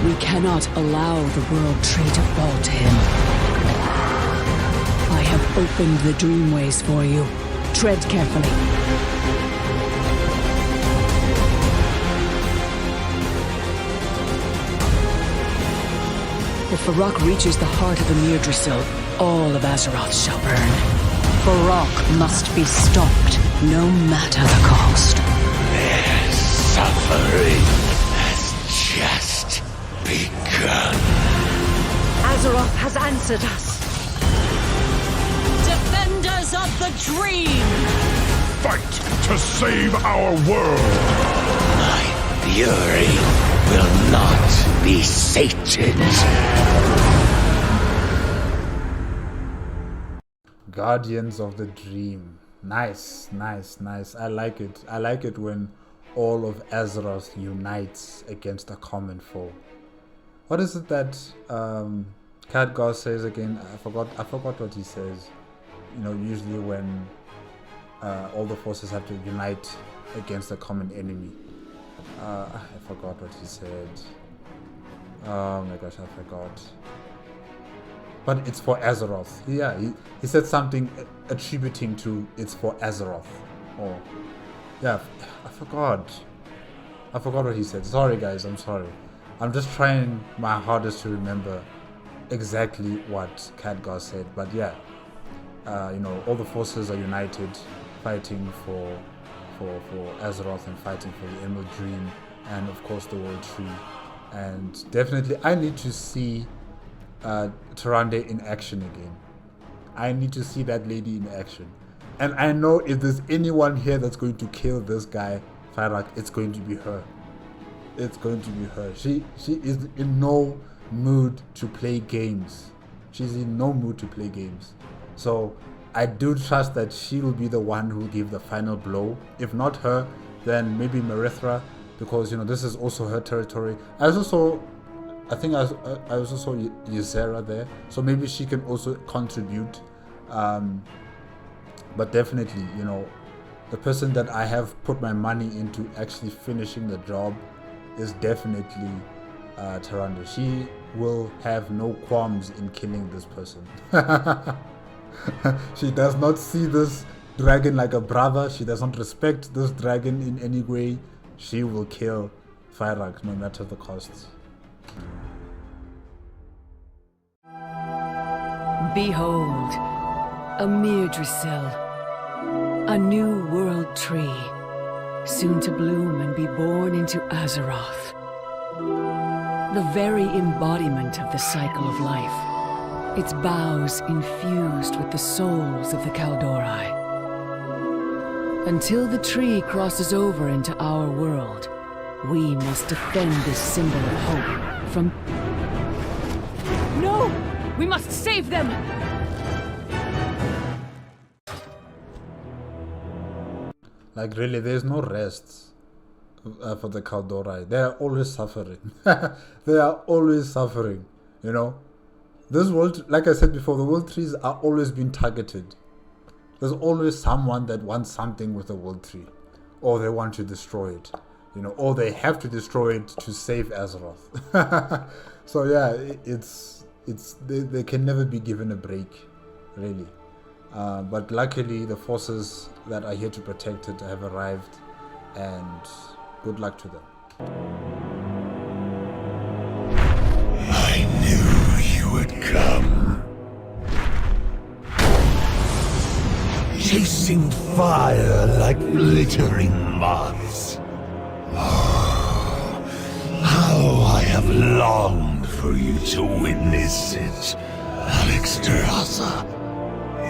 S6: We cannot allow the World Tree to fall to him. I have opened the Dreamways for you. Tread carefully. If Fyrakk reaches the heart of Amirdrassil, all of Azeroth shall burn.
S2: Fyrakk must be stopped, no matter the cost.
S8: Their suffering has just begun.
S2: Azeroth has answered us. Defenders of the Dream!
S11: Fight to save our world!
S8: My fury will not be sated.
S1: Guardians of the Dream. Nice, nice, nice. I like it. I like it when all of Azeroth unites against a common foe. What is it that Khadgar says again? I forgot what he says. You know, usually when all the forces have to unite against a common enemy. I forgot what he said. Oh my gosh, I forgot. But it's for Azeroth. Yeah, he said something attributing to it's for Azeroth. Or yeah, I forgot what he said. Sorry guys, I'm sorry. I'm just trying my hardest to remember exactly what Khadgar said. But yeah, you know, all the forces are united, fighting for Azeroth and fighting for the Emerald Dream, and of course the World Tree. And definitely, I need to see Tyrande in action again. I need to see that lady in action. And I know if there's anyone here that's going to kill this guy, Fyrakk, it's going to be her. It's going to be her. She is in no mood to play games. She's in no mood to play games. So I do trust that she will be the one who will give the final blow. If not her, then maybe Merithra, because you know this is also her territory. I also saw Ysera there, so maybe she can also contribute. But definitely, you know, the person that I have put my money into actually finishing the job is definitely Tyrande. She will have no qualms in killing this person. She does not see this dragon like a brother. She does not respect this dragon in any way. She will kill Fyrakk no matter the cost.
S6: Behold, Amirdrassil, a new world tree, soon to bloom and be born into Azeroth. The very embodiment of the cycle of life, its boughs infused with the souls of the Kaldorei. Until the tree crosses over into our world, we must defend this symbol of hope from...
S5: No! We must save them!
S1: Like really, there's no rest for the Kaldorite. They are always suffering. They are always suffering. You know, this world, like I said before, the world trees are always being targeted. There's always someone that wants something with the world tree, or they want to destroy it. You know, or they have to destroy it to save Azeroth. So yeah, they can never be given a break, really. But luckily, the forces that are here to protect it have arrived, and good luck to them.
S11: I knew you would come. Chasing fire like glittering moths. Oh, how I have longed for you to witness it, Amirdrassil.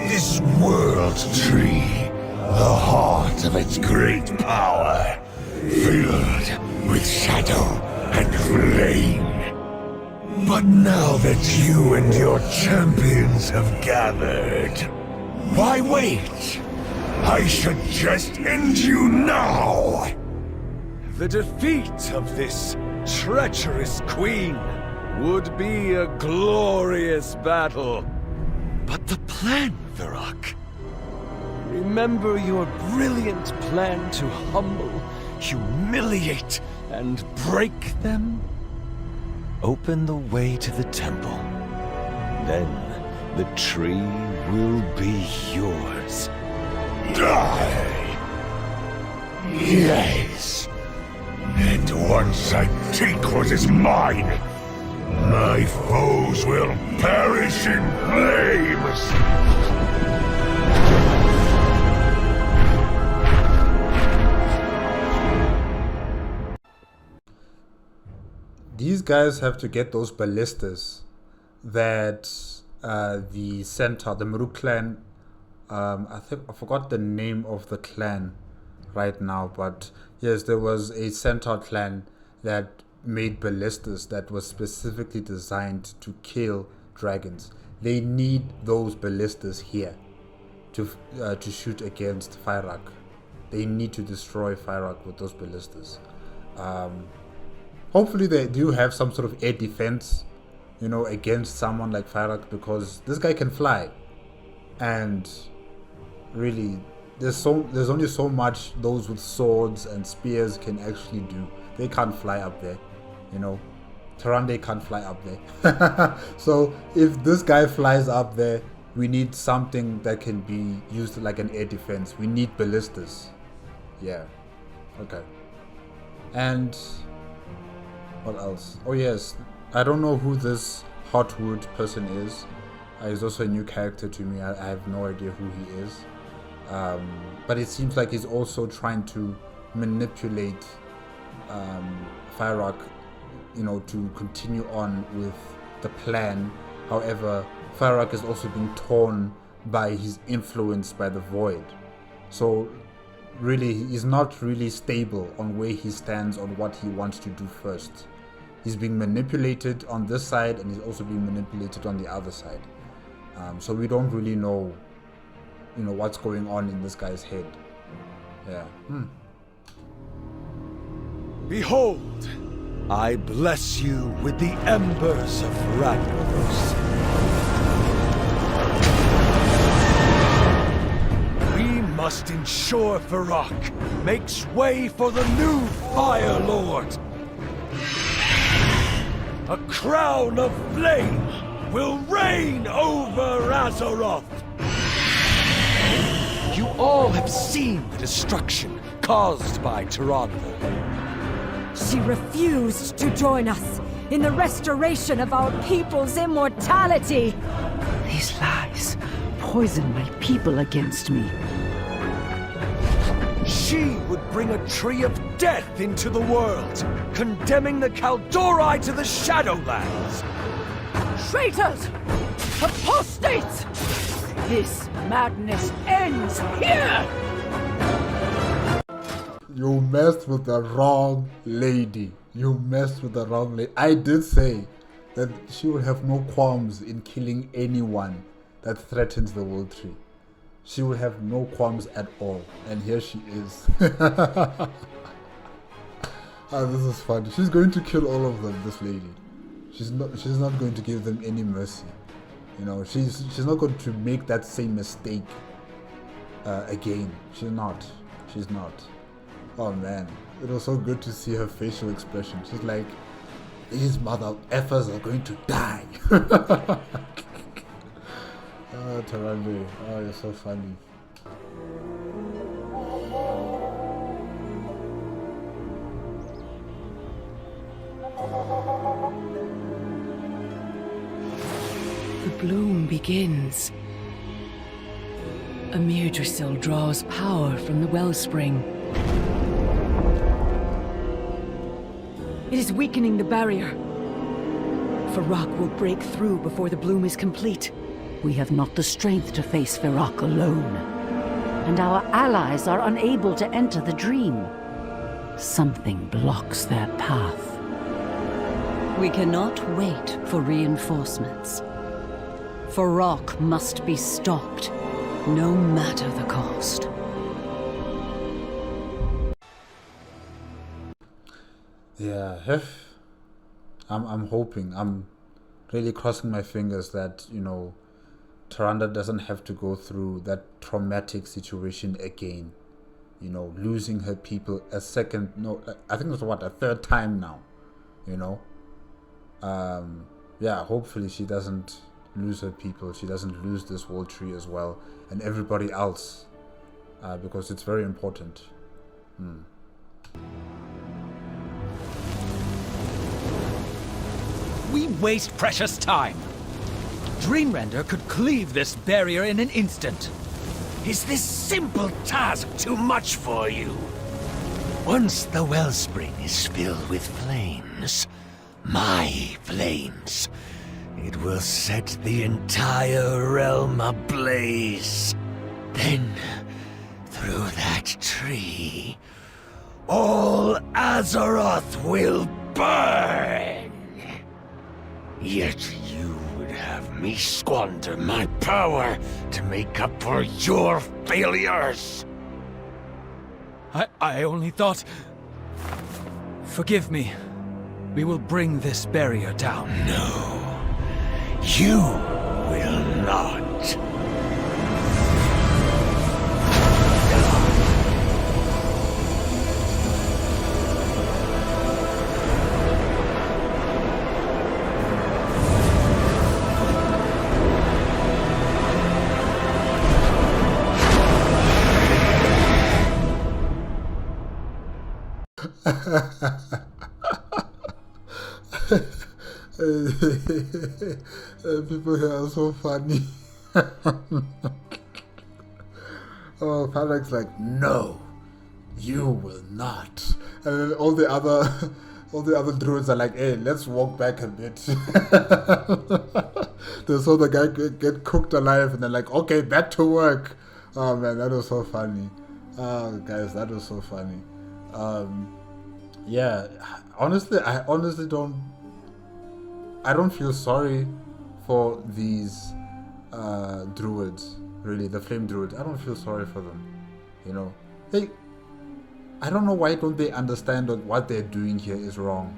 S11: This world tree, the heart of its great power, filled with shadow and flame. But now that you and your champions have gathered, why wait? I should just end you now!
S9: The defeat of this treacherous queen would be a glorious battle. But the plan, Fyrakk. Remember your brilliant plan to humble, humiliate, and break them? Open the way to the temple. Then the tree will be yours.
S11: Die! Yes! And once I take what is mine, my foes will perish in flames!
S1: These guys have to get those ballistas that the centaur, the Maruk clan, I forgot the name of the clan right now, but yes, there was a centaur clan that made ballistas that was specifically designed to kill dragons. They need those ballistas here to shoot against Fyrakk. They need to destroy Fyrakk with those ballistas. Hopefully they do have some sort of air defense, you know, against someone like Fyrakk, because this guy can fly, and really there's only so much those with swords and spears can actually do. They can't fly up there, you know. Tyrande can't fly up there. So if this guy flies up there, we need something that can be used like an air defense. We need ballistas. Yeah. Okay. And what else? Oh yes, I don't know who this Hotwood person is. He's also a new character to me. I have no idea who he is. But it seems like he's also trying to manipulate Fyrakk, you know, to continue on with the plan. However, Fyrakk is also being torn by his influence by the Void. So really, he's not really stable on where he stands on what he wants to do first. He's being manipulated on this side, and he's also being manipulated on the other side. So we don't really know, you know, what's going on in this guy's head. Yeah.
S9: Behold, I bless you with the embers of Vyrannoth. We must ensure Fyrakk makes way for the new Fire Lord. A crown of flame will reign over Azeroth. You all have seen the destruction caused by Tyrande.
S13: She refused to join us in the restoration of our people's immortality.
S14: These lies poison my people against me.
S9: She would bring a tree of death into the world, condemning the Kaldorite to the Shadowlands.
S13: Traitors! Apostates! This madness ends here!
S1: You messed with the wrong lady. You messed with the wrong lady. I did say that she will have no qualms in killing anyone that threatens the World Tree. she will have no qualms at all. And here she is. This is funny. She's going to kill all of them, this lady. She's not going to give them any mercy. You know, she's not going to make that same mistake again. She's not. Oh man, it was so good to see her facial expression. She's like, these mother effers are going to die. Tyrande, oh, you're so funny.
S6: The bloom begins. Amirdrassil draws power from the Wellspring.
S13: It is weakening the barrier. Fyrakk will break through before the bloom is complete.
S14: We have not the strength to face Fyrakk alone. And our allies are unable to enter the dream. Something blocks their path.
S2: We cannot wait for reinforcements. Fyrakk must be stopped, no matter the cost.
S1: Yeah, I'm hoping, I'm really crossing my fingers that, you know, Tyrande doesn't have to go through that traumatic situation again. You know, losing her people a third time now, you know. Yeah, hopefully she doesn't lose her people. She doesn't lose this world tree as well, and everybody else, because it's very important.
S15: We waste precious time. Dreamrender could cleave this barrier in an instant.
S11: Is this simple task too much for you? Once the Wellspring is filled with flames, my flames, it will set the entire realm ablaze. Then, through that tree, all Azeroth will burn. Yet you would have me squander my power to make up for your failures.
S15: I only thought... Forgive me. We will bring this barrier down.
S11: No, you will not.
S1: People here are so funny. Oh, Fyrakk's like, no, you will not. And then all the other druids are like, hey, let's walk back a bit. They saw the guy get cooked alive, and they're like, okay, back to work. Oh man, that was so funny. Oh guys, that was so funny. Yeah, honestly, I don't feel sorry for these druids, really, the flame druids. I don't feel sorry for them, you know. I don't know why don't they understand that what they're doing here is wrong.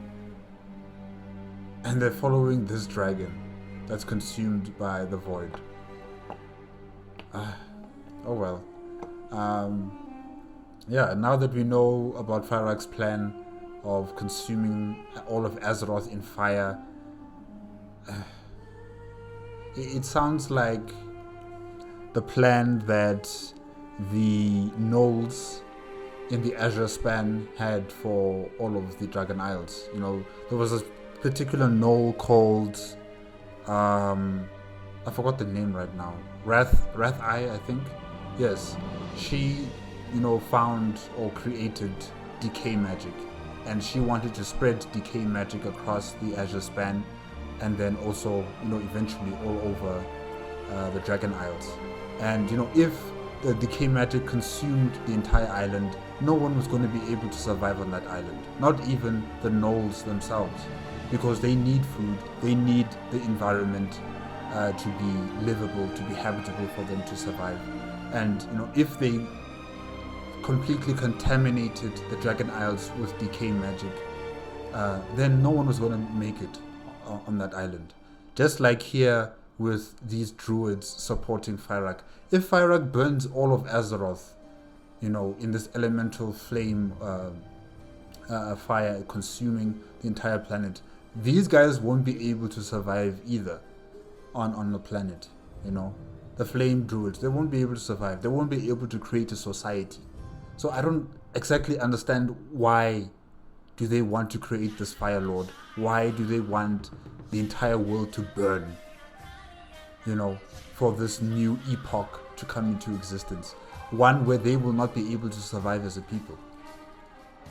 S1: And they're following this dragon that's consumed by the void. Oh well. Yeah, now that we know about Fyrakk's plan of consuming all of Azeroth in fire, it sounds like the plan that the gnolls in the Azure Span had for all of the Dragon Isles. You know, there was a particular gnoll called, I forgot the name right now, Wrath Eye, I think. Yes, she, you know, found or created decay magic, and she wanted to spread decay magic across the Azure Span, and then also, you know, eventually all over the Dragon Isles. And, you know, if the decay magic consumed the entire island, no one was going to be able to survive on that island. Not even the gnolls themselves, because they need food, they need the environment to be livable, to be habitable for them to survive. And if they completely contaminated the Dragon Isles with decay magic, then no one was going to make it on that island. Just like here with these druids supporting Fyrakk. If Fyrakk burns all of Azeroth, in this elemental flame fire consuming the entire planet, these guys won't be able to survive either on the planet. The flame druids, they won't be able to survive. They won't be able to create a society. So I don't exactly understand why do they want to create this Fire Lord. Why do they want the entire world to burn, for this new epoch to come into existence, one where they will not be able to survive as a people.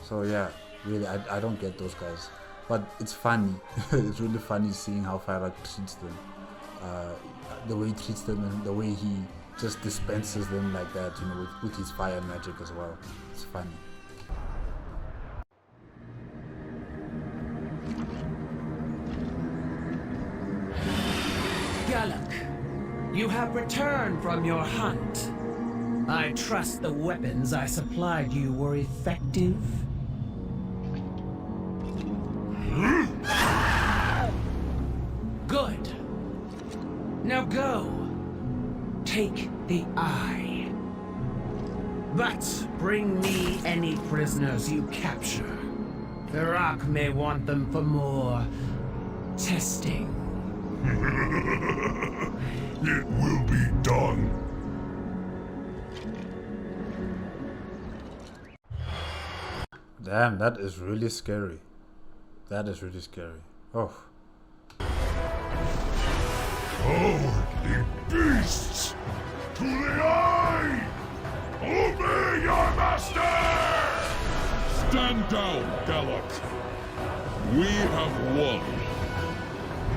S1: So yeah, really, I don't get those guys, but it's funny. It's really funny seeing how Fyrakk treats them, the way he treats them, and the way he just dispenses them like that, with his fire magic as well. It's funny.
S16: Galok, you have returned from your hunt. I trust the weapons I supplied you were effective. Good. Now go. Take the eye. But bring me any prisoners you capture. Fyrakk may want them for more testing.
S11: It will be done.
S1: Damn, that is really scary. That is really scary. Oh.
S11: Cowardly beasts! To the eye! Obey your master!
S17: Stand down, Galok. We have won.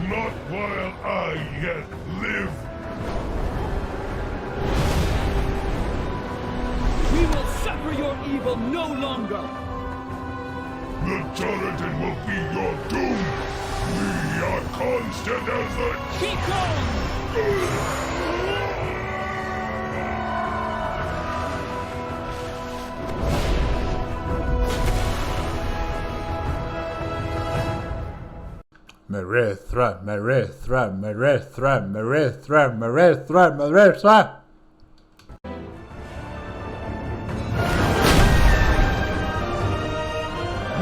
S11: Not while I yet live.
S16: We will suffer your evil no longer.
S11: The Torodan will be your doom. We are constant as the...
S16: Keep on!
S1: Merithra, Merithra, Merithra, Merithra, Merithra, Merithra.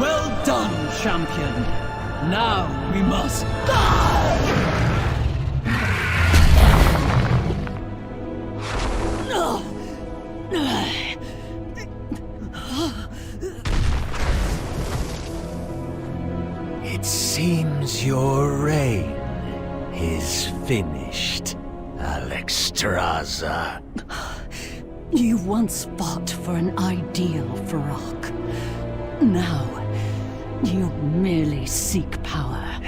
S16: Well done, champion. Now we must die!
S8: It seems your reign is finished, Alexstrasza.
S2: You once fought for an ideal, Fyrakk. Now, you merely seek power.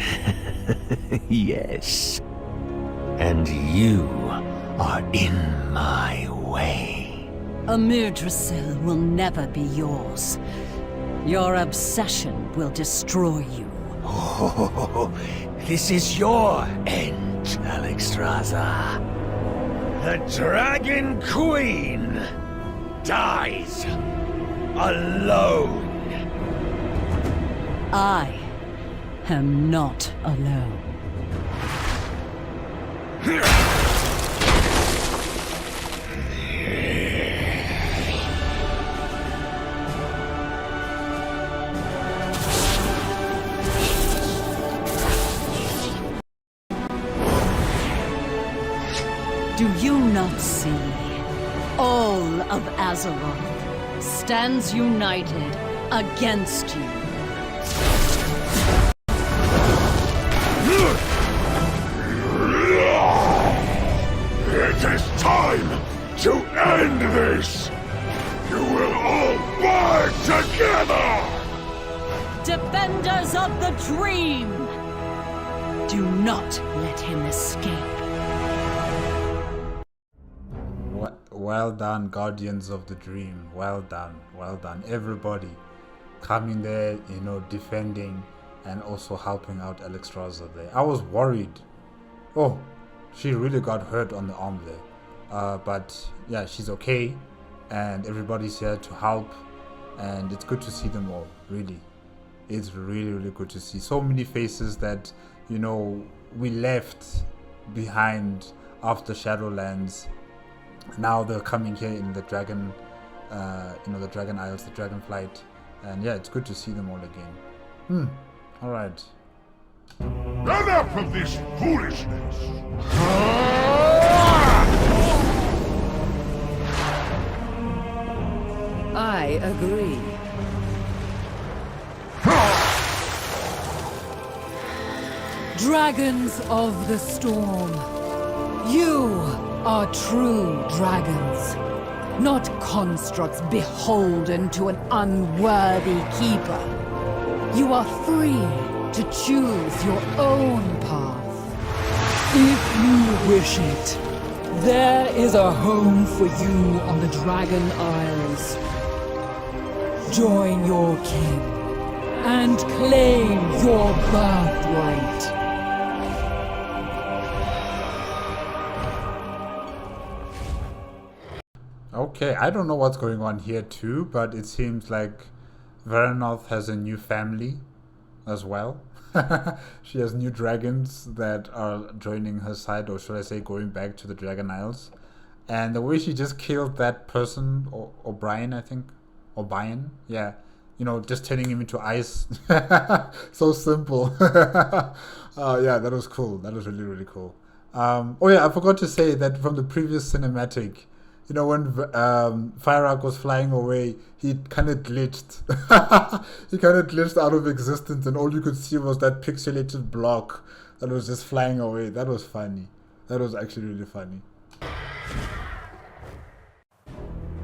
S8: Yes. And you are in my way.
S2: Amirdrassil will never be yours. Your obsession will destroy you.
S8: Oh, this is your end, Alexstrasza. The Dragon Queen dies alone.
S2: I am not alone. Do you not see? All of Azeroth stands united against you.
S11: It is time to end this! You will all burn together!
S2: Defenders of the Dream! Do not let him escape.
S1: Well done, Guardians of the Dream. Well done, well done. Everybody coming there, defending and also helping out Alexstrasza there. I was worried. Oh, she really got hurt on the arm there. But yeah, she's okay, and everybody's here to help, and it's good to see them all. Really, it's really, really good to see so many faces that, you know, we left behind after Shadowlands. Now they're coming here in the Dragon, the Dragon Isles, the Dragonflight, and yeah, it's good to see them all again. All right.
S11: Enough of this foolishness!
S6: I agree. Dragons of the Storm, you are true dragons, not constructs beholden to an unworthy keeper. You are free to choose your own path. If you wish it, there is a home for you on the Dragon Isles. Join your kin and claim your birthright.
S1: Okay, I don't know what's going on here too, but it seems like Vyranoth has a new family as well. She has new dragons that are joining her side, or should I say going back to the Dragon Isles. And the way she just killed that person, O'Brien, I think. O'Brien? Yeah. You know, just turning him into ice. So simple. Yeah, that was cool. That was really, really cool. Oh yeah, I forgot to say that from the previous cinematic, you know, when Fyrakk was flying away, he kind of glitched. He kind of glitched out of existence, and all you could see was that pixelated block that was just flying away. That was funny. That was actually really funny.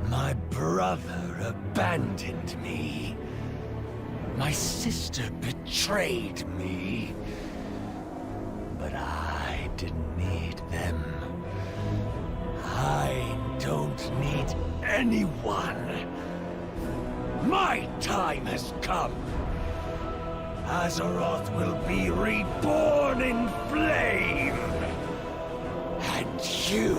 S11: My brother abandoned me. My sister betrayed me. But I didn't need them. I don't need anyone. My time has come. Azeroth will be reborn in flame. And you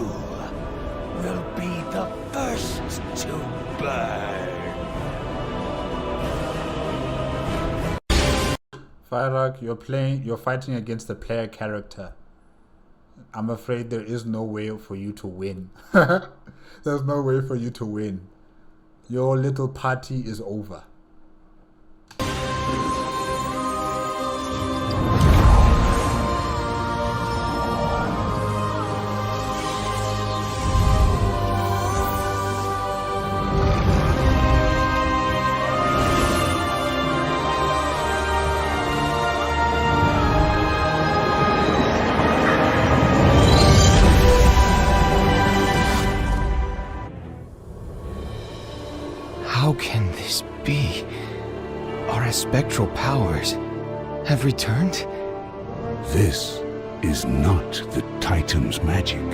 S11: will be the first to burn.
S1: Fyrakk, you're fighting against a player character. I'm afraid there is no way for you to win. There's no way for you to win. Your little party is over.
S18: How can this be? Our spectral powers have returned?
S3: This is not the Titan's magic.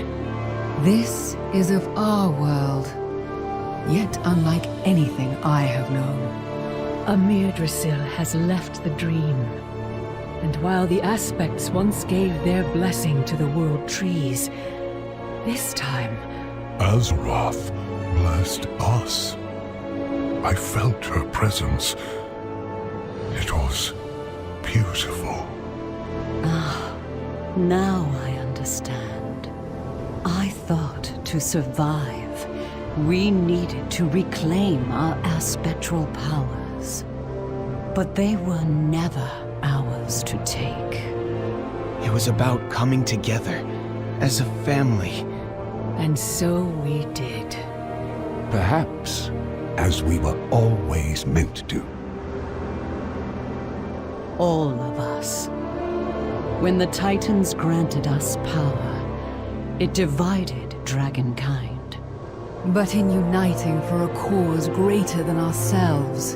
S6: This is of our world, yet unlike anything I have known.
S2: Amirdrassil has left the dream. And while the aspects once gave their blessing to the world trees, this time
S11: Azeroth blessed us. I felt her presence. It was beautiful.
S2: Ah, now I understand. I thought to survive, we needed to reclaim our aspectral powers. But they were never ours to take.
S18: It was about coming together as a family.
S2: And so we did.
S3: Perhaps as we were always meant to.
S2: All of us. When the Titans granted us power, it divided dragonkind.
S6: But in uniting for a cause greater than ourselves,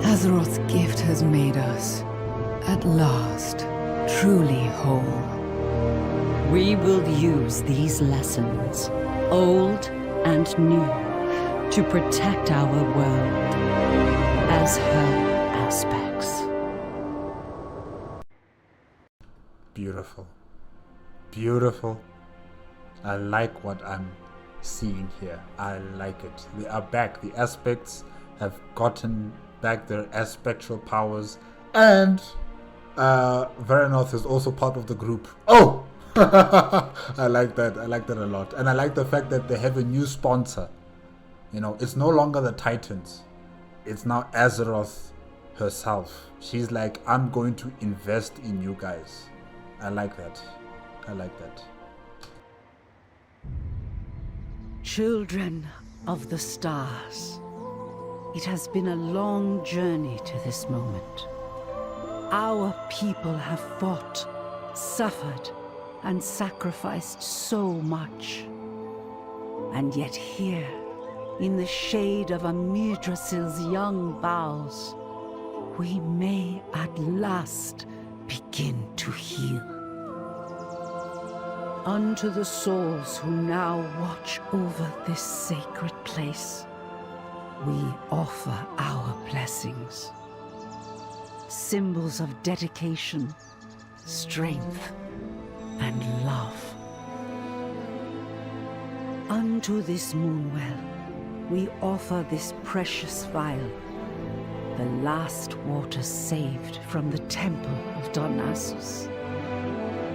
S6: Azeroth's gift has made us, at last, truly whole.
S2: We will use these lessons, old and new, to protect our world as her aspects.
S1: Beautiful. Beautiful. I like what I'm seeing here. I like it. They are back. The aspects have gotten back their aspectual powers, and Vyranoth is also part of the group. Oh! I like that. I like that a lot. And I like the fact that they have a new sponsor. You know, it's no longer the Titans. It's now Azeroth herself. She's like, I'm going to invest in you guys. I like that. I like that.
S14: Children of the stars, it has been a long journey to this moment. Our people have fought, suffered, and sacrificed so much. And yet here, in the shade of Amirdrassil's young boughs, we may at last begin to heal. Unto the souls who now watch over this sacred place, we offer our blessings. Symbols of dedication, strength, and love. Unto this moonwell, we offer this precious vial, the last water saved from the temple of Darnassus.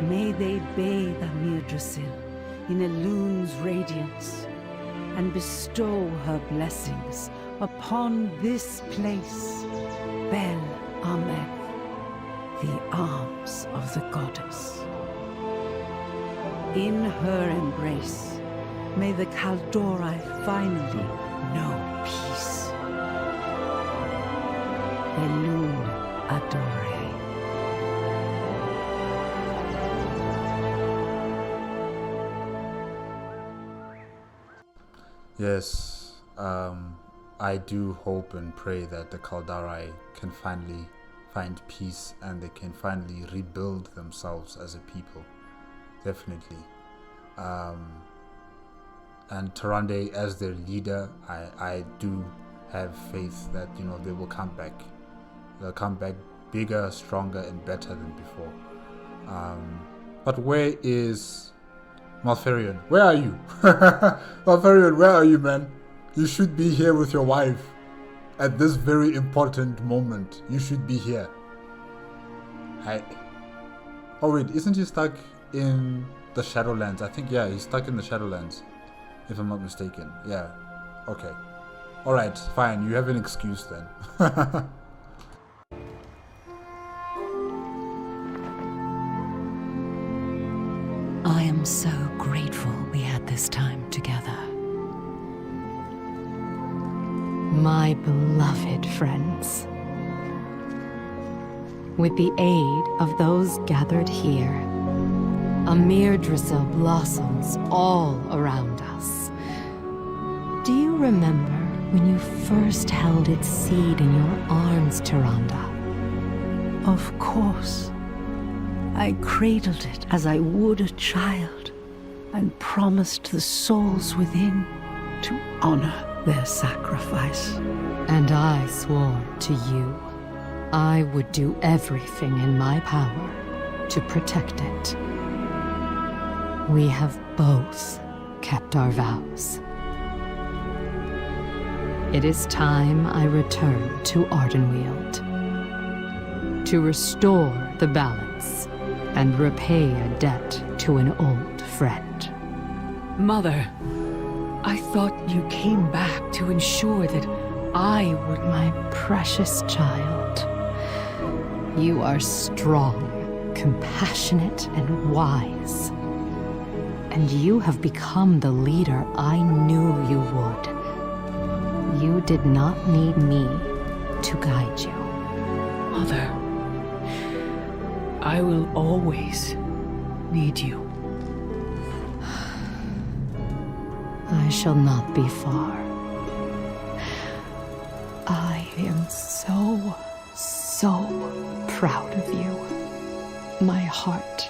S14: May they bathe Amirdrassil in Elune's radiance and bestow her blessings upon this place, Bel Ameth, the arms of the goddess. In her embrace, may the Kaldori finally know peace. Elune Adore.
S1: Yes, I do hope and pray that the Kaldari can finally find peace and they can finally rebuild themselves as a people. Definitely. And Tyrande as their leader, I do have faith that, you know, they will come back. They'll come back bigger, stronger, and better than before. But where is Malfurion? Where are you? Malfurion, where are you, man? You should be here with your wife. At this very important moment, you should be here. Oh wait, isn't he stuck in the Shadowlands? I think, yeah, he's stuck in the Shadowlands, if I'm not mistaken. Yeah, okay. Alright, fine, you have an excuse then.
S2: I am so grateful we had this time together.
S19: My beloved friends. With the aid of those gathered here, Amirdrassil blossoms all around us. Do you remember when you first held its seed in your arms, Tyrande?
S14: Of course. I cradled it as I would a child, and promised the souls within to honor their sacrifice.
S19: And I swore to you I would do everything in my power to protect it. We have both kept our vows. It is time I return to Ardenweald to restore the balance and repay a debt to an old friend.
S6: Mother, I thought you came back to ensure that I would...
S19: My precious child, you are strong, compassionate, and wise. And you have become the leader I knew you would. You did not need me to guide you.
S6: Mother, I will always need you.
S19: I shall not be far. I am so proud of you, my heart.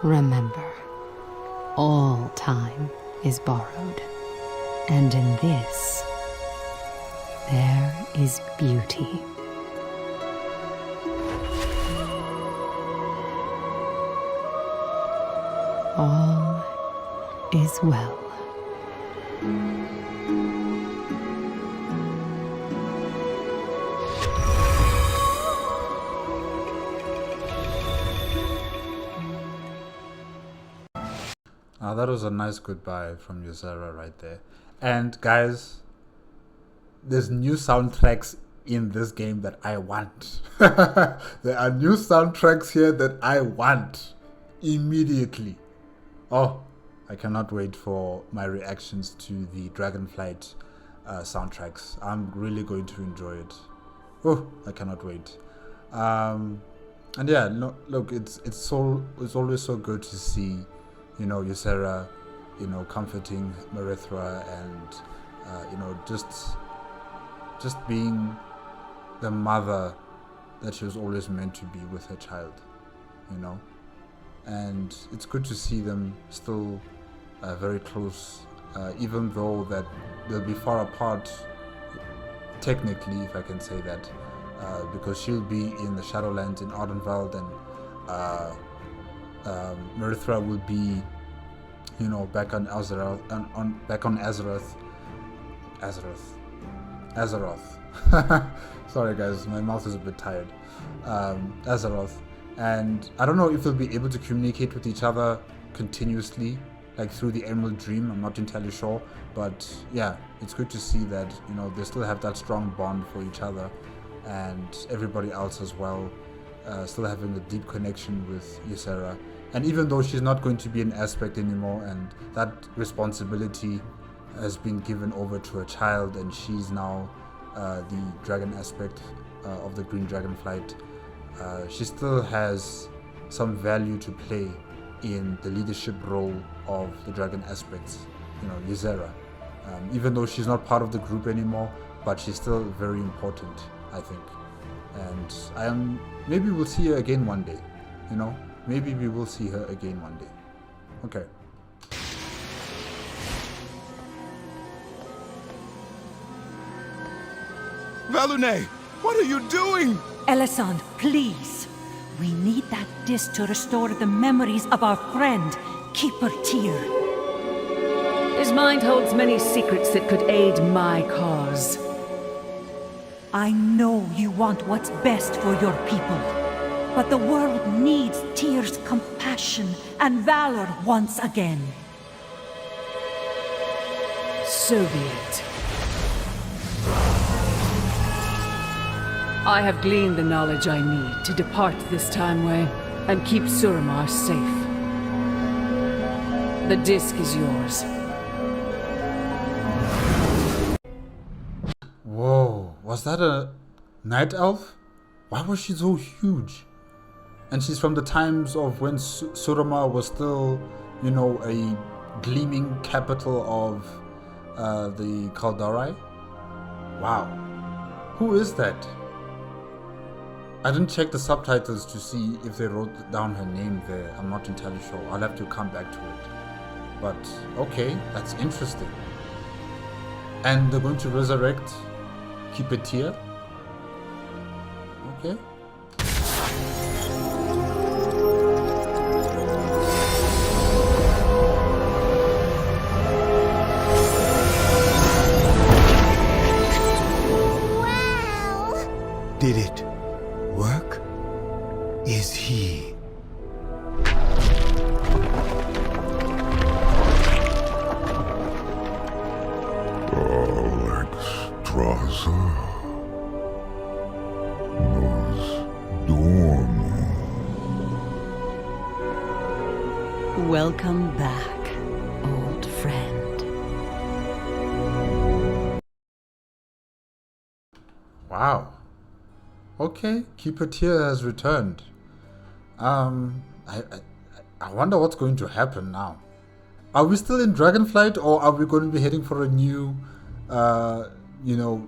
S19: Remember, all time is borrowed, and in this, there is beauty. All is well.
S1: That was a nice goodbye from Ysera right there. And guys, there's new soundtracks in this game that I want. There are new soundtracks here that I want immediately. Oh, I cannot wait for my reactions to the Dragonflight soundtracks. I'm really going to enjoy it. Oh, I cannot wait. And yeah, look, it's always so good to see, you know, Ysera, you know, comforting Merithra and you know, just being the mother that she was always meant to be with her child, you know. And it's good to see them still very close, even though that they'll be far apart technically, if I can say that, because she'll be in the Shadowlands in Ardenveld, and Merithra will be, you know, back on Azeroth, back on Azeroth. Sorry guys, my mouth is a bit tired. Azeroth, and I don't know if they'll be able to communicate with each other continuously, like through the Emerald Dream. I'm not entirely sure, but yeah, it's good to see that, you know, they still have that strong bond for each other, and everybody else as well, still having a deep connection with Ysera. And even though she's not going to be an aspect anymore, and that responsibility has been given over to a child, and she's now the dragon aspect of the Green Dragonflight, she still has some value to play in the leadership role of the dragon aspects, you know, Ysera. Even though she's not part of the group anymore, but she's still very important, I think. And maybe we'll see her again one day, you know? Maybe we will see her again one day. Okay.
S9: Valune, what are you doing?
S13: Elisande, please. We need that disc to restore the memories of our friend, Keeper Tyr.
S14: His mind holds many secrets that could aid my cause.
S13: I know you want what's best for your people, but the world needs Tyr's compassion and valor once again.
S14: So be it. I have gleaned the knowledge I need to depart this Timeway and keep Suramar safe. The disc is yours.
S1: Whoa, was that a night elf? Why was she so huge? And she's from the times of when Suramar was still, you know, a gleaming capital of the Kaldari? Wow. Who is that? I didn't check the subtitles to see if they wrote down her name there. I'm not entirely sure. I'll have to come back to it. But, okay, that's interesting. And they're going to resurrect Keeper Tyr? Okay.
S11: Did it work? Is he? Alexstrasza was dormant.
S2: Welcome back, old friend.
S1: Wow. Okay, Keeper Tyr has returned. I wonder what's going to happen now. Are we still in Dragonflight, or are we going to be heading for a new, you know,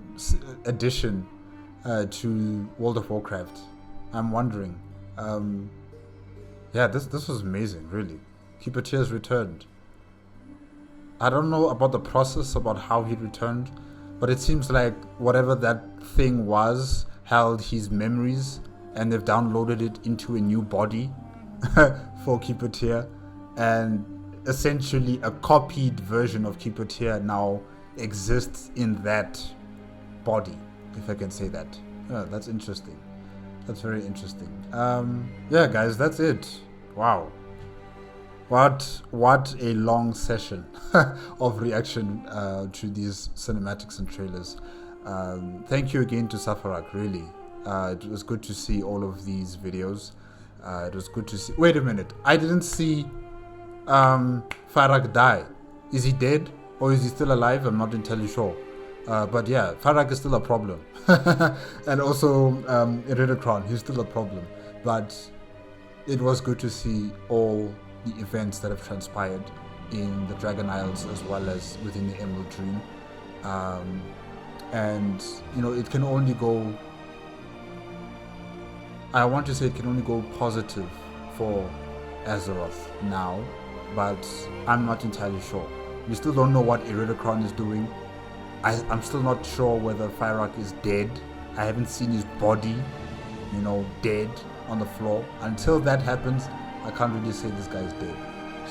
S1: addition to World of Warcraft? I'm wondering. Yeah, this was amazing, really. Keeper Tyr has returned. I don't know about the process, about how he returned, but it seems like whatever that thing was held his memories, and they've downloaded it into a new body for Keeper Tyr, and essentially a copied version of Tyr now exists in that body, if I can say that. Yeah, that's interesting. That's very interesting. Yeah, guys, that's it. Wow. What a long session of reaction to these cinematics and trailers. Thank you again to Fyrakk, really. It was good to see all of these videos. It was good to see... Wait a minute. I didn't see Fyrakk die. Is he dead or is he still alive? I'm not entirely sure. But yeah, Fyrakk is still a problem. And also Iridikron, he's still a problem. But it was good to see all the events that have transpired in the Dragon Isles as well as within the Emerald Dream. And, you know, it can only go... I want to say it can only go positive for Azeroth now, but I'm not entirely sure. We still don't know what Iridikron is doing. I'm still not sure whether Fyrakk is dead. I haven't seen his body, you know, dead on the floor. Until that happens, I can't really say this guy's dead.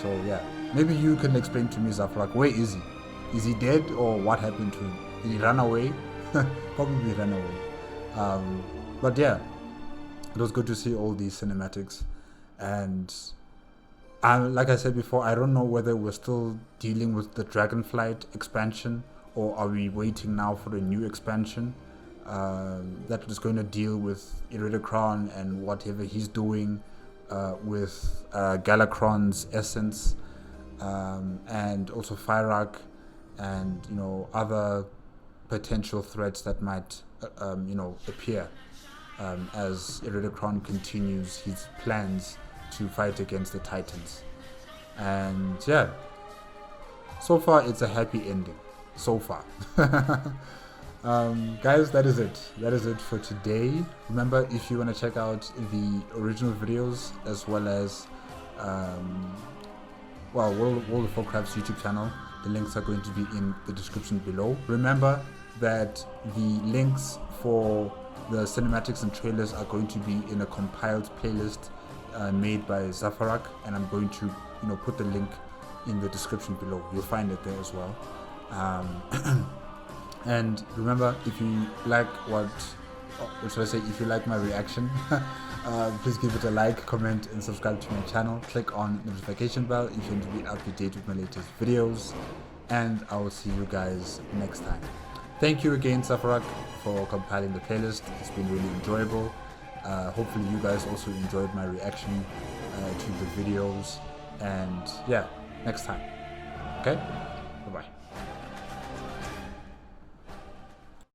S1: So yeah, maybe you can explain to me, Fyrakk, where is he? Is he dead or what happened to him? Did he run away? Probably ran away. But yeah, it was good to see all these cinematics. And like I said before, I don't know whether we're still dealing with the Dragonflight expansion or are we waiting now for a new expansion that is going to deal with Iridikron and whatever he's doing with Galakron's essence, and also Fyrakk, and you know, other potential threats that might you know, appear as Iridikron continues his plans to fight against the Titans. And yeah, so far it's a happy ending. So far. Guys, that is it. That is it for today. Remember, if you want to check out the original videos as well as well, World of Warcraft's YouTube channel, the links are going to be in the description below. Remember that the links for the cinematics and trailers are going to be in a compiled playlist made by Fyrakk, and I'm going to, you know, put the link in the description below. You'll find it there as well. And remember, if you like if you like my reaction, please give it a like, comment, and subscribe to my channel. Click on the notification bell if you want to be up to date with my latest videos, and I will see you guys next time. Thank you again, Fyrakk, for compiling the playlist. It's been really enjoyable. Hopefully you guys also enjoyed my reaction to the videos, and yeah, next time. Okay, bye bye.